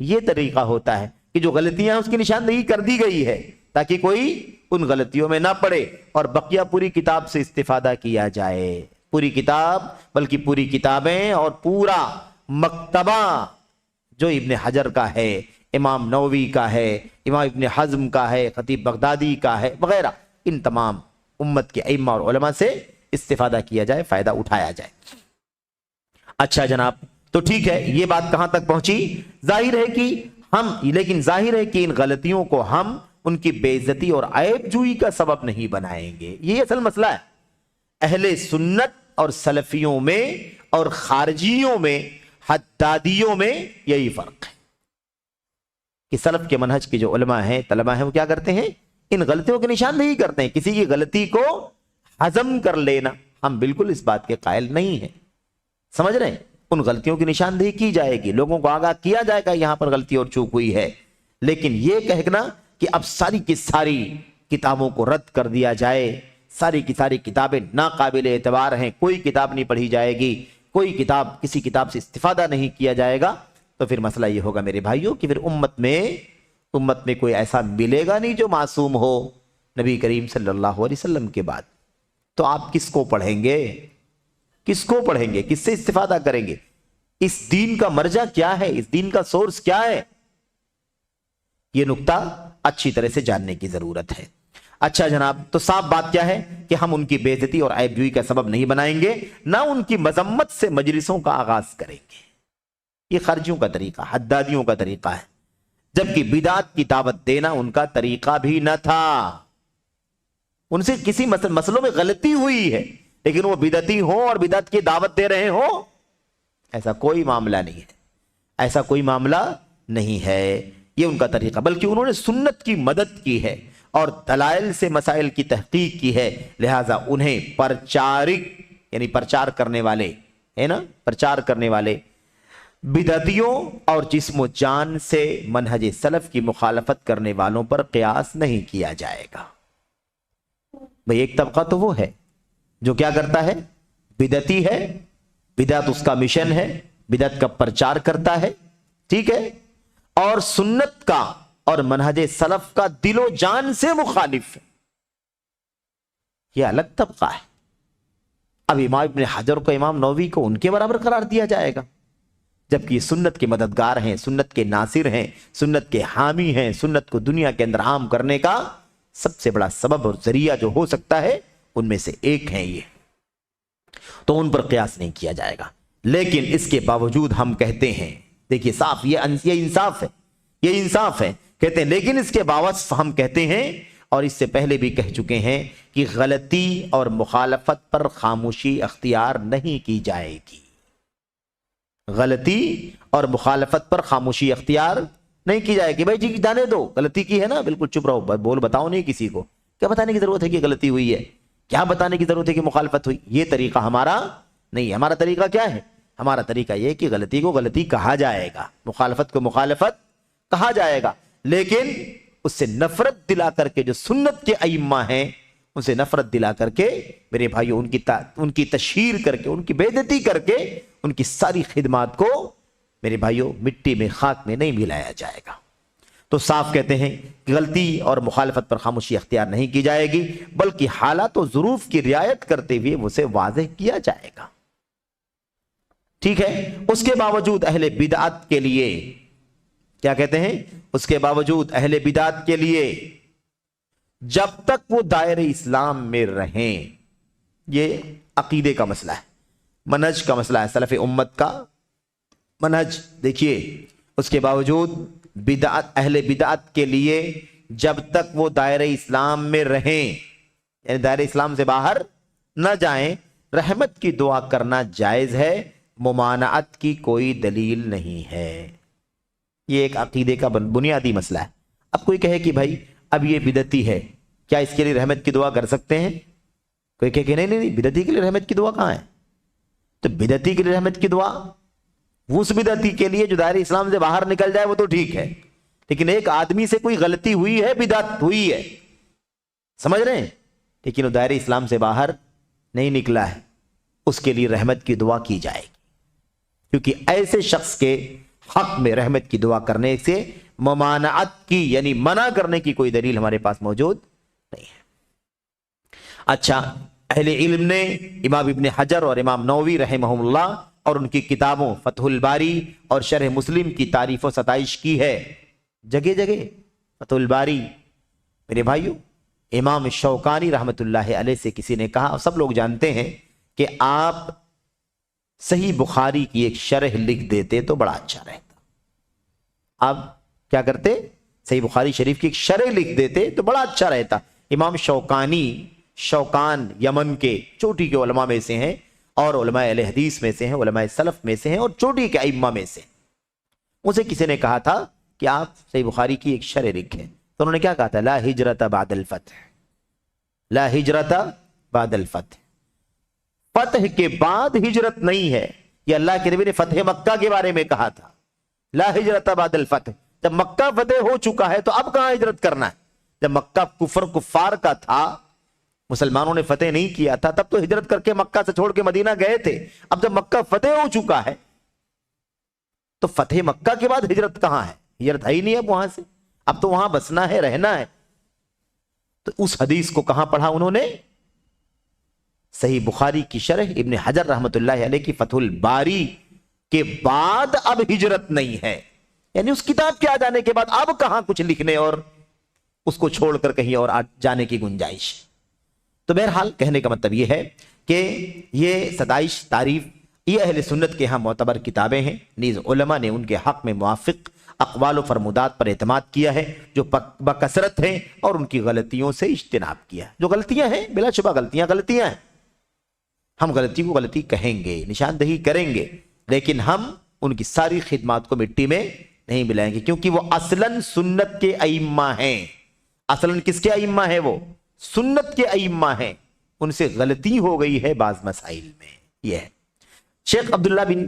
یہ طریقہ ہوتا ہے کہ جو غلطیاں اس کی نشاندہی کر دی گئی ہے تاکہ کوئی ان غلطیوں میں نہ پڑے اور بقیہ پوری کتاب سے استفادہ کیا جائے. پوری کتاب بلکہ پوری کتابیں اور پورا مکتبہ جو ابن حجر کا ہے، امام نووی کا ہے، امام ابن حزم کا ہے، خطیب بغدادی کا ہے وغیرہ، ان تمام امت کے ائمہ اور علماء سے استفادہ کیا جائے، فائدہ اٹھایا جائے. اچھا جناب، تو ٹھیک ہے، یہ بات کہاں تک پہنچی؟ ظاہر ہے کہ ان غلطیوں کو ہم ان کی بے عزتی اور عیب جوئی کا سبب نہیں بنائیں گے. یہ اصل مسئلہ ہے. اہل سنت اور سلفیوں میں اور خارجیوں میں، حدادیوں میں یہی فرق ہے کہ سلف کے منہج کے جو علماء ہیں، طلباء ہیں، وہ کیا کرتے ہیں؟ ان غلطیوں کی نشاندہی کرتے ہیں. کسی کی غلطی کو ہضم کر لینا ہم بالکل اس بات کے قائل نہیں ہیں. سمجھ رہے ہیں؟ ان غلطیوں کی نشاندہی کی جائے گی، لوگوں کو آگاہ کیا جائے گا یہاں پر غلطی اور چوک ہوئی ہے. لیکن یہ کہنا کہ اب ساری کی ساری کتابوں کو رد کر دیا جائے ساری کی ساری کتابیں ناقابل اعتبار ہیں، کوئی کتاب نہیں پڑھی جائے گی، کوئی کتاب کسی کتاب سے استفادہ نہیں کیا جائے گا، تو پھر مسئلہ یہ ہوگا میرے بھائیوں کہ پھر امت میں کوئی ایسا ملے گا نہیں جو معصوم ہو نبی کریم صلی اللہ علیہ وسلم کے بعد۔ تو آپ کس کو پڑھیں گے؟ کس کو پڑھیں گے؟ کس سے استفادہ کریں گے؟ اس دین کا مرجع کیا ہے؟ اس دین کا سورس کیا ہے؟ یہ نقطہ اچھی طرح سے جاننے کی ضرورت ہے۔ اچھا جناب، تو صاف بات کیا ہے کہ ہم ان کی بے عزتی اور عیب جوئی کا سبب نہیں بنائیں گے، نہ ان کی مذمت سے مجلسوں کا آغاز کریں گے۔ یہ خرجیوں کا طریقہ، حدادیوں کا طریقہ ہے، جبکہ بدعت کی دعوت دینا ان کا طریقہ بھی نہ تھا۔ ان سے کسی مسئلوں میں غلطی ہوئی ہے، لیکن وہ بدعتی ہوں اور بدعت کی دعوت دے رہے ہوں، ایسا کوئی معاملہ نہیں ہے، ایسا کوئی معاملہ نہیں ہے۔ یہ ان کا طریقہ، بلکہ انہوں نے سنت کی مدد کی ہے اور دلائل سے مسائل کی تحقیق کی ہے، لہذا انہیں پرچارک یعنی پرچار کرنے والے ہے نا، پرچار کرنے والے بدعتیوں اور جسم و جان سے منہج سلف کی مخالفت کرنے والوں پر قیاس نہیں کیا جائے گا۔ بھئی ایک طبقہ تو وہ ہے جو کیا کرتا ہے؟ بدعتی ہے، بدعت اس کا مشن ہے، بدعت کا پرچار کرتا ہے، ٹھیک ہے، اور سنت کا اور منہج سلف کا دل و جان سے مخالف ہے، یہ الگ طبقہ ہے۔ اب امام ابن حجر کو، امام نووی کو ان کے برابر قرار دیا جائے گا، جبکہ یہ سنت کے مددگار ہیں، سنت کے ناصر ہیں، سنت کے حامی ہیں، سنت کو دنیا کے اندر عام کرنے کا سب سے بڑا سبب اور ذریعہ جو ہو سکتا ہے ان میں سے ایک ہیں یہ، تو ان پر قیاس نہیں کیا جائے گا۔ لیکن اس کے باوجود ہم کہتے ہیں، دیکھیے صاف یہ انصاف ہے، یہ انصاف ہے، کہتے ہیں لیکن اس کے باوجود ہم کہتے ہیں، اور اس سے پہلے بھی کہہ چکے ہیں، کہ غلطی اور مخالفت پر خاموشی اختیار نہیں کی جائے گی۔ غلطی اور مخالفت پر خاموشی اختیار نہیں کی جائے گی۔ بھائی جی جانے دو، غلطی کی ہے نا، بالکل چپ رہو، بول بتاؤ نہیں کسی کو، کیا بتانے کی ضرورت ہے کہ غلطی ہوئی ہے، کیا بتانے کی ضرورت ہے کہ مخالفت ہوئی؟ یہ طریقہ ہمارا نہیں ہے۔ ہمارا طریقہ کیا ہے؟ ہمارا طریقہ یہ کہ غلطی کو غلطی کہا جائے گا، مخالفت کو مخالفت کہا جائے گا، لیکن اس سے نفرت دلا کر کے جو سنت کے ائمہ ہیں ان سے نفرت دلا کر کے میرے بھائیو ان کی تشہیر کر کے، ان کی بے عزتی کر کے، ان کی ساری خدمات کو میرے بھائیو مٹی میں، خاک میں نہیں ملایا جائے گا۔ تو صاف کہتے ہیں کہ غلطی اور مخالفت پر خاموشی اختیار نہیں کی جائے گی، بلکہ حالات و ظروف کی رعایت کرتے ہوئے اسے واضح کیا جائے گا، ٹھیک ہے۔ اس کے باوجود اہل بدعت کے لیے کیا کہتے ہیں؟ اس کے باوجود اہل بدعت کے لیے جب تک وہ دائرہ اسلام میں رہیں، یہ عقیدے کا مسئلہ ہے، منہج کا مسئلہ ہے، سلف امت کا منہج۔ دیکھیے اس کے باوجود اہل بدعت کے لیے جب تک وہ دائرہ اسلام میں رہیں، یعنی دائرہ اسلام سے باہر نہ جائیں، رحمت کی دعا کرنا جائز ہے، ممانعت کی کوئی دلیل نہیں ہے۔ یہ ایک عقیدے کا بنیادی مسئلہ ہے۔ اب کوئی کہے کہ بھائی اب یہ بدعتی ہے، کیا اس کے لیے رحمت کی دعا کر سکتے ہیں؟ کوئی کہے کہ نہیں، بدعتی کے لیے رحمت کی دعا کہاں ہے؟ تو بدعتی کے لیے رحمت کی دعا اس بدعتی کے لیے جو دائرہ اسلام سے باہر نکل جائے وہ تو ٹھیک ہے، لیکن ایک آدمی سے کوئی غلطی ہوئی ہے، بدعت ہوئی ہے، سمجھ رہے ہیں، لیکن وہ دائرہ اسلام سے باہر نہیں نکلا ہے، اس کے لیے رحمت کی دعا کی جائے گی، کیونکہ ایسے شخص کے حق میں رحمت کی دعا کرنے سے ممانعت کی یعنی منع کرنے کی کوئی دلیل ہمارے پاس موجود نہیں ہے۔ اچھا، اہل علم نے امام ابن حجر اور امام نووی رحمہم اللہ اور ان کی کتابوں فتح الباری اور شرح مسلم کی تعریف و ستائش کی ہے، جگہ جگہ فتح الباری۔ میرے بھائیو، امام شوکانی رحمت اللہ علیہ سے کسی نے کہا، اور سب لوگ جانتے ہیں، کہ آپ صحیح بخاری کی ایک شرح لکھ دیتے تو بڑا اچھا رہتا۔ آپ کیا کرتے؟ صحیح بخاری شریف کی ایک شرح لکھ دیتے تو بڑا اچھا رہتا۔ امام شوکان یمن کے چوٹی کے علماء میں سے ہیں، اور علماء اہل حدیث میں سے ہیں، علماء سلف میں سے ہیں، اور چوٹی کے ائمہ میں سے۔ اسے کسی نے کہا تھا کہ آپ صحیح بخاری کی ایک شرح لکھیں، تو انہوں نے کیا کہا تھا؟ لا ہجرت بعد الفتح، لا ہجرت بعد الفتح، فتح کے بعد ہجرت نہیں ہے۔ یہ اللہ کے نبی نے فتح مکہ کے بارے میں کہا تھا، لا ہجرت بعد الفتح۔ جب مکہ فتح ہو چکا ہے تو اب کہاں ہجرت کرنا ہے؟ جب مکہ کفار کا تھا مسلمانوں نے فتح نہیں کیا تھا تب تو ہجرت کر کے مکہ سے چھوڑ کے مدینہ گئے تھے. اب جب مکہ فتح ہو چکا ہے تو فتح مکہ کے بعد ہجرت کہاں ہے؟ ہجرت ہے ہی نہیں اب وہاں سے. اب تو وہاں بسنا ہے، رہنا ہے. تو اس حدیث کو کہاں پڑھا انہوں نے؟ صحیح بخاری کی شرح ابن حجر رحمت اللہ علیہ کی فتح الباری کے بعد اب ہجرت نہیں ہے. یعنی اس کتاب کے آ جانے کے بعد اب کہاں کچھ لکھنے اور اس کو چھوڑ کر کہیں اور جانے کی گنجائش. تو بہرحال کہنے کا مطلب یہ ہے کہ یہ ستائش تعریف یہ اہل سنت کے ہاں معتبر کتابیں ہیں. نیز علماء نے ان کے حق میں موافق اقوال و فرمودات پر اعتماد کیا ہے جو بکثرت ہیں، اور ان کی غلطیوں سے اجتناب کیا. جو غلطیاں ہیں بلا شبہ غلطیاں ہیں، ہم غلطی کو غلطی کہیں گے، نشاندہی کریں گے، لیکن ہم ان کی ساری خدمات کو مٹی میں نہیں ملائیں گے، کیونکہ وہ اصلاً سنت کے ائمہ ہیں. اصلاً کس کے ائمہ ہیں؟ وہ سنت کے ائمہ ہیں. ان سے غلطی ہو گئی ہے بعض مسائل میں. یہ ہے شیخ عبداللہ بن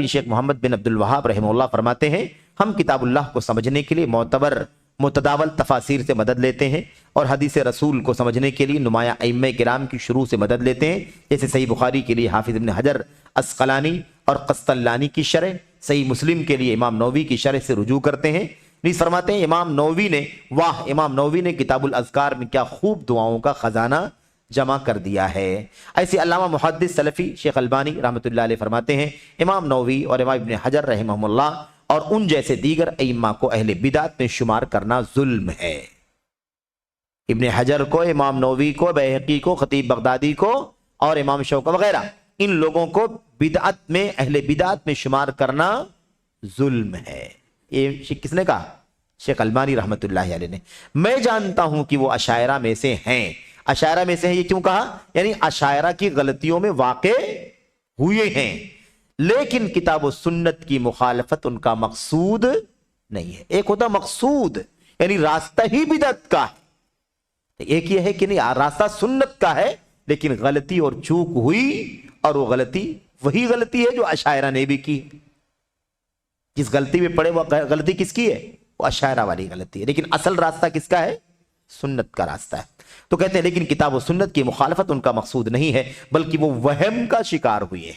شیخ محمد بن عبد الوہاب رحمہ اللہ فرماتے ہیں ہم کتاب اللہ کو سمجھنے کے لیے معتبر متداول تفاسیر سے مدد لیتے ہیں اور حدیث رسول کو سمجھنے کے لیے نمایاں ائمہ کرام کی شروع سے مدد لیتے ہیں. جیسے صحیح بخاری کے لیے حافظ ابن حجر عسقلانی اور قسطلانی کی شرح، صحیح مسلم کے لیے امام نووی کی شرح سے رجوع کرتے ہیں. نیز فرماتے ہیں امام نووی نے کتاب الاذکار میں کیا خوب دعاؤں کا خزانہ جمع کر دیا ہے. ایسے علامہ محدث سلفی شیخ البانی رحمۃ اللہ علیہ فرماتے ہیں امام نووی اور امام ابن حجر رحمہ اللہ اور ان جیسے دیگر ائمہ کو اہل بدعت میں شمار کرنا ظلم ہے. ابن حجر کو، امام نووی کو، بیہقی کو، خطیب بغدادی کو اور امام شوکانی وغیرہ ان لوگوں کو بدعت میں، اہل بدعت میں شمار کرنا ظلم ہے. یہ کس نے کہا؟ شیخ البانی رحمۃ اللہ علیہ نے. میں جانتا ہوں کہ وہ اشاعرہ میں سے ہیں. اشاعرہ میں سے ہیں یہ کیوں کہا؟ یعنی اشاعرہ کی غلطیوں میں واقع ہوئے ہیں، لیکن کتاب و سنت کی مخالفت ان کا مقصود نہیں ہے. ایک ہوتا مقصود یعنی راستہ ہی بدعت کا ہے، ایک یہ ہے کہ نہیں راستہ سنت کا ہے لیکن غلطی اور چوک ہوئی، اور وہ غلطی وہی غلطی ہے جو اشاعرہ نے بھی کی. جس غلطی میں پڑے وہ غلطی کس کی ہے؟ وہ اشاعرہ والی غلطی ہے، لیکن اصل راستہ کس کا ہے؟ سنت کا راستہ ہے. تو کہتے ہیں لیکن کتاب و سنت کی مخالفت ان کا مقصود نہیں ہے بلکہ وہ وہم کا شکار ہوئے.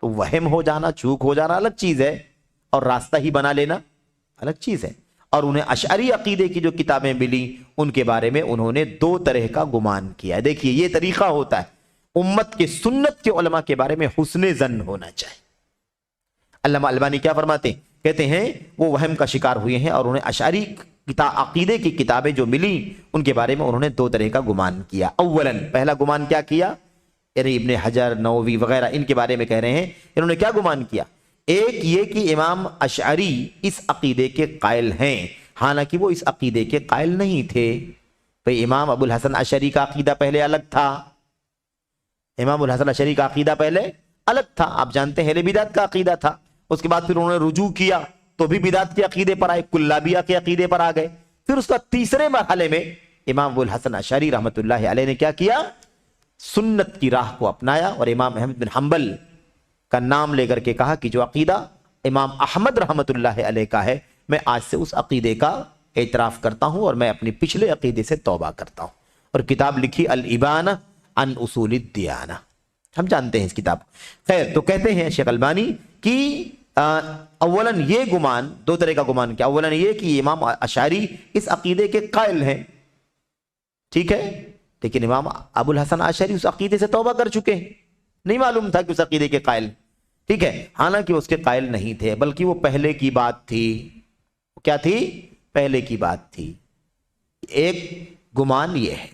تو وہم ہو جانا، چوک ہو جانا الگ چیز ہے، اور راستہ ہی بنا لینا الگ چیز ہے. اور انہیں اشعری عقیدے کی جو کتابیں ملی ان کے بارے میں انہوں نے دو طرح کا گمان کیا ہے. دیکھیے یہ طریقہ ہوتا ہے امت کے سنت کے علماء کے بارے میں حسن ظن ہونا چاہیے. علامہ البانی کیا فرماتے ہیں؟ کہتے ہیں وہ وہم کا شکار ہوئے ہیں اور انہیں اشعری عقیدے کی کتابیں جو ملی ان کے بارے میں انہوں نے دو طرح کا گمان کیا. اولاً پہلا گمان کیا کیا؟ یعنی ابن حجر، نووی وغیرہ ان کے بارے میں کہہ رہے ہیں انہوں نے کیا گمان کیا؟ ایک یہ کہ امام اشعری اس عقیدے کے قائل ہیں، حالانکہ وہ اس عقیدے کے قائل نہیں تھے. بھئی امام ابو الحسن اشعری کا عقیدہ پہلے الگ تھا، امام ابو الحسن اشعری کا عقیدہ پہلے الگ تھا، آپ جانتے ہیں اہل بدعت کا عقیدہ تھا. اس کے بعد پھر انہوں نے رجوع کیا تو بھی بدعت کے عقیدے پر آئے، کلابیہ کے عقیدے پر آ گئے. پھر اس کا تیسرے مرحلے میں امام ابو الحسن اشعری رحمۃ اللہ علیہ نے کیا کیا؟ سنت کی راہ کو اپنایا اور امام احمد بن حنبل کا نام لے کر کے کہا کہ جو عقیدہ امام احمد رحمۃ اللہ علیہ کا ہے میں آج سے اس عقیدے کا اعتراف کرتا ہوں اور میں اپنے پچھلے عقیدے سے توبہ کرتا ہوں. اور کتاب لکھی الابانہ عن اصول الدیانہ، ہم جانتے ہیں اس کتاب. خیر، تو کہتے ہیں شیخ البانی کہ اولاً یہ گمان، دو طرح کا گمان کیا. اولاً یہ کہ امام اشعری اس عقیدے کے قائل ہیں، ٹھیک ہے، لیکن امام ابو الحسن اشعری اس عقیدے سے توبہ کر چکے ہیں، نہیں معلوم تھا کہ اس عقیدے کے قائل، ٹھیک ہے. حالانکہ اس کے قائل نہیں تھے بلکہ وہ پہلے کی بات تھی. کیا تھی؟ پہلے کی بات تھی. ایک گمان یہ ہے.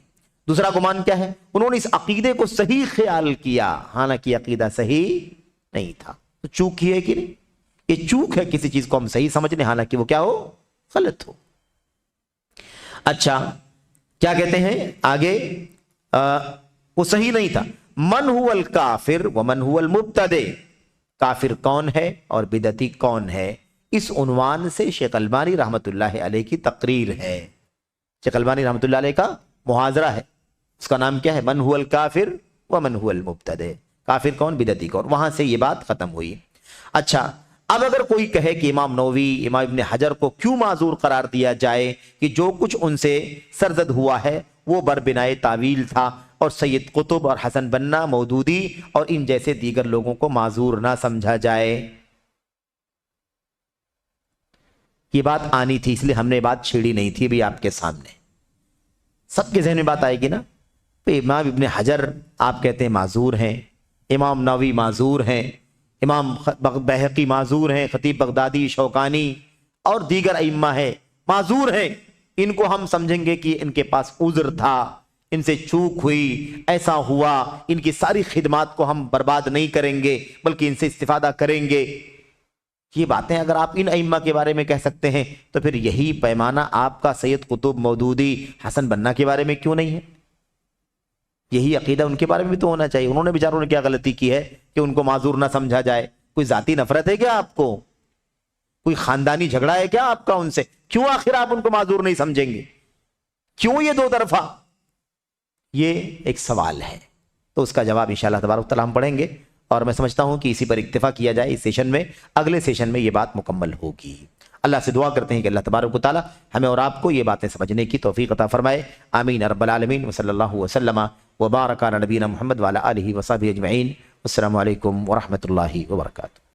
دوسرا گمان کیا ہے؟ انہوں نے اس عقیدے کو صحیح خیال کیا حالانکہ عقیدہ صحیح نہیں تھا. تو چوک ہی ہے کہ نہیں؟ یہ چوک ہے، کسی چیز کو ہم صحیح سمجھ لیں حالانکہ وہ کیا ہو؟ غلط ہو. اچھا کیا کہتے ہیں آگے؟ وہ صحیح نہیں تھا. من هو الکافر ومن هو المبتدع، کافر کون ہے اور بدعتی کون ہے، اس عنوان سے شیخ البانی رحمت اللہ علیہ کی تقریر ہے. شیخ البانی رحمت اللہ علیہ کا محاضرہ ہے، اس کا نام کیا ہے؟ من هو الکافر ومن هو المبتدع. کافر کون، بدعتی کون. وہاں سے یہ بات ختم ہوئی. اچھا اب اگر کوئی کہے کہ امام نووی، امام ابن حجر کو کیوں معذور قرار دیا جائے کہ جو کچھ ان سے سرزد ہوا ہے وہ بربنائے تعویل تھا، اور سید قطب اور حسن بنا مودودی اور ان جیسے دیگر لوگوں کو معذور نہ سمجھا جائے۔ یہ بات آنی تھی، اس لیے ہم نے بات چھیڑی نہیں تھی بھی آپ کے سامنے، سب کے ذہن میں بات آئے گی نا۔ امام ابن حجر آپ کہتے ہیں معذور ہیں، امام نووی معذور ہیں، امام بہقی معذور ہیں، خطیب بغدادی، شوکانی اور دیگر ائمہ ہیں معذور ہیں۔ ان کو ہم سمجھیں گے کہ ان کے پاس عذر تھا، ان سے چوک ہوئی، ایسا ہوا، ان کی ساری خدمات کو ہم برباد نہیں کریں گے بلکہ ان سے استفادہ کریں گے۔ یہ باتیں اگر آپ ان ائمہ کے بارے میں کہہ سکتے ہیں تو پھر یہی پیمانہ آپ کا سید قطب، مودودی، حسن بنا کے بارے میں کیوں نہیں ہے؟ یہی عقیدہ ان کے بارے میں بھی تو ہونا چاہیے۔ انہوں نے بیچاروں نے کیا غلطی کی ہے کہ ان کو معذور نہ سمجھا جائے؟ کوئی ذاتی نفرت ہے کیا آپ کو؟ کوئی خاندانی جھگڑا ہے کیا آپ کا ان سے؟ کیوں آخر آپ ان کو معذور نہیں سمجھیں گے؟ کیوں یہ دو طرفہ؟ یہ ایک سوال ہے، تو اس کا جواب انشاءاللہ تبارک تعالیٰ ہم پڑھیں گے، اور میں سمجھتا ہوں کہ اسی پر اکتفا کیا جائے اس سیشن میں، اگلے سیشن میں یہ بات مکمل ہوگی۔ اللہ سے دعا کرتے ہیں کہ اللہ تبارک و تعالیٰ ہمیں اور آپ کو یہ باتیں سمجھنے کی توفیق عطا فرمائے، آمین رب العالمین، وصلی اللہ وسلم وبارک علی نبینا محمد وعلی آلہ وصحبہ اجمعین۔ السلام علیکم ورحمۃ اللہ وبرکاتہ۔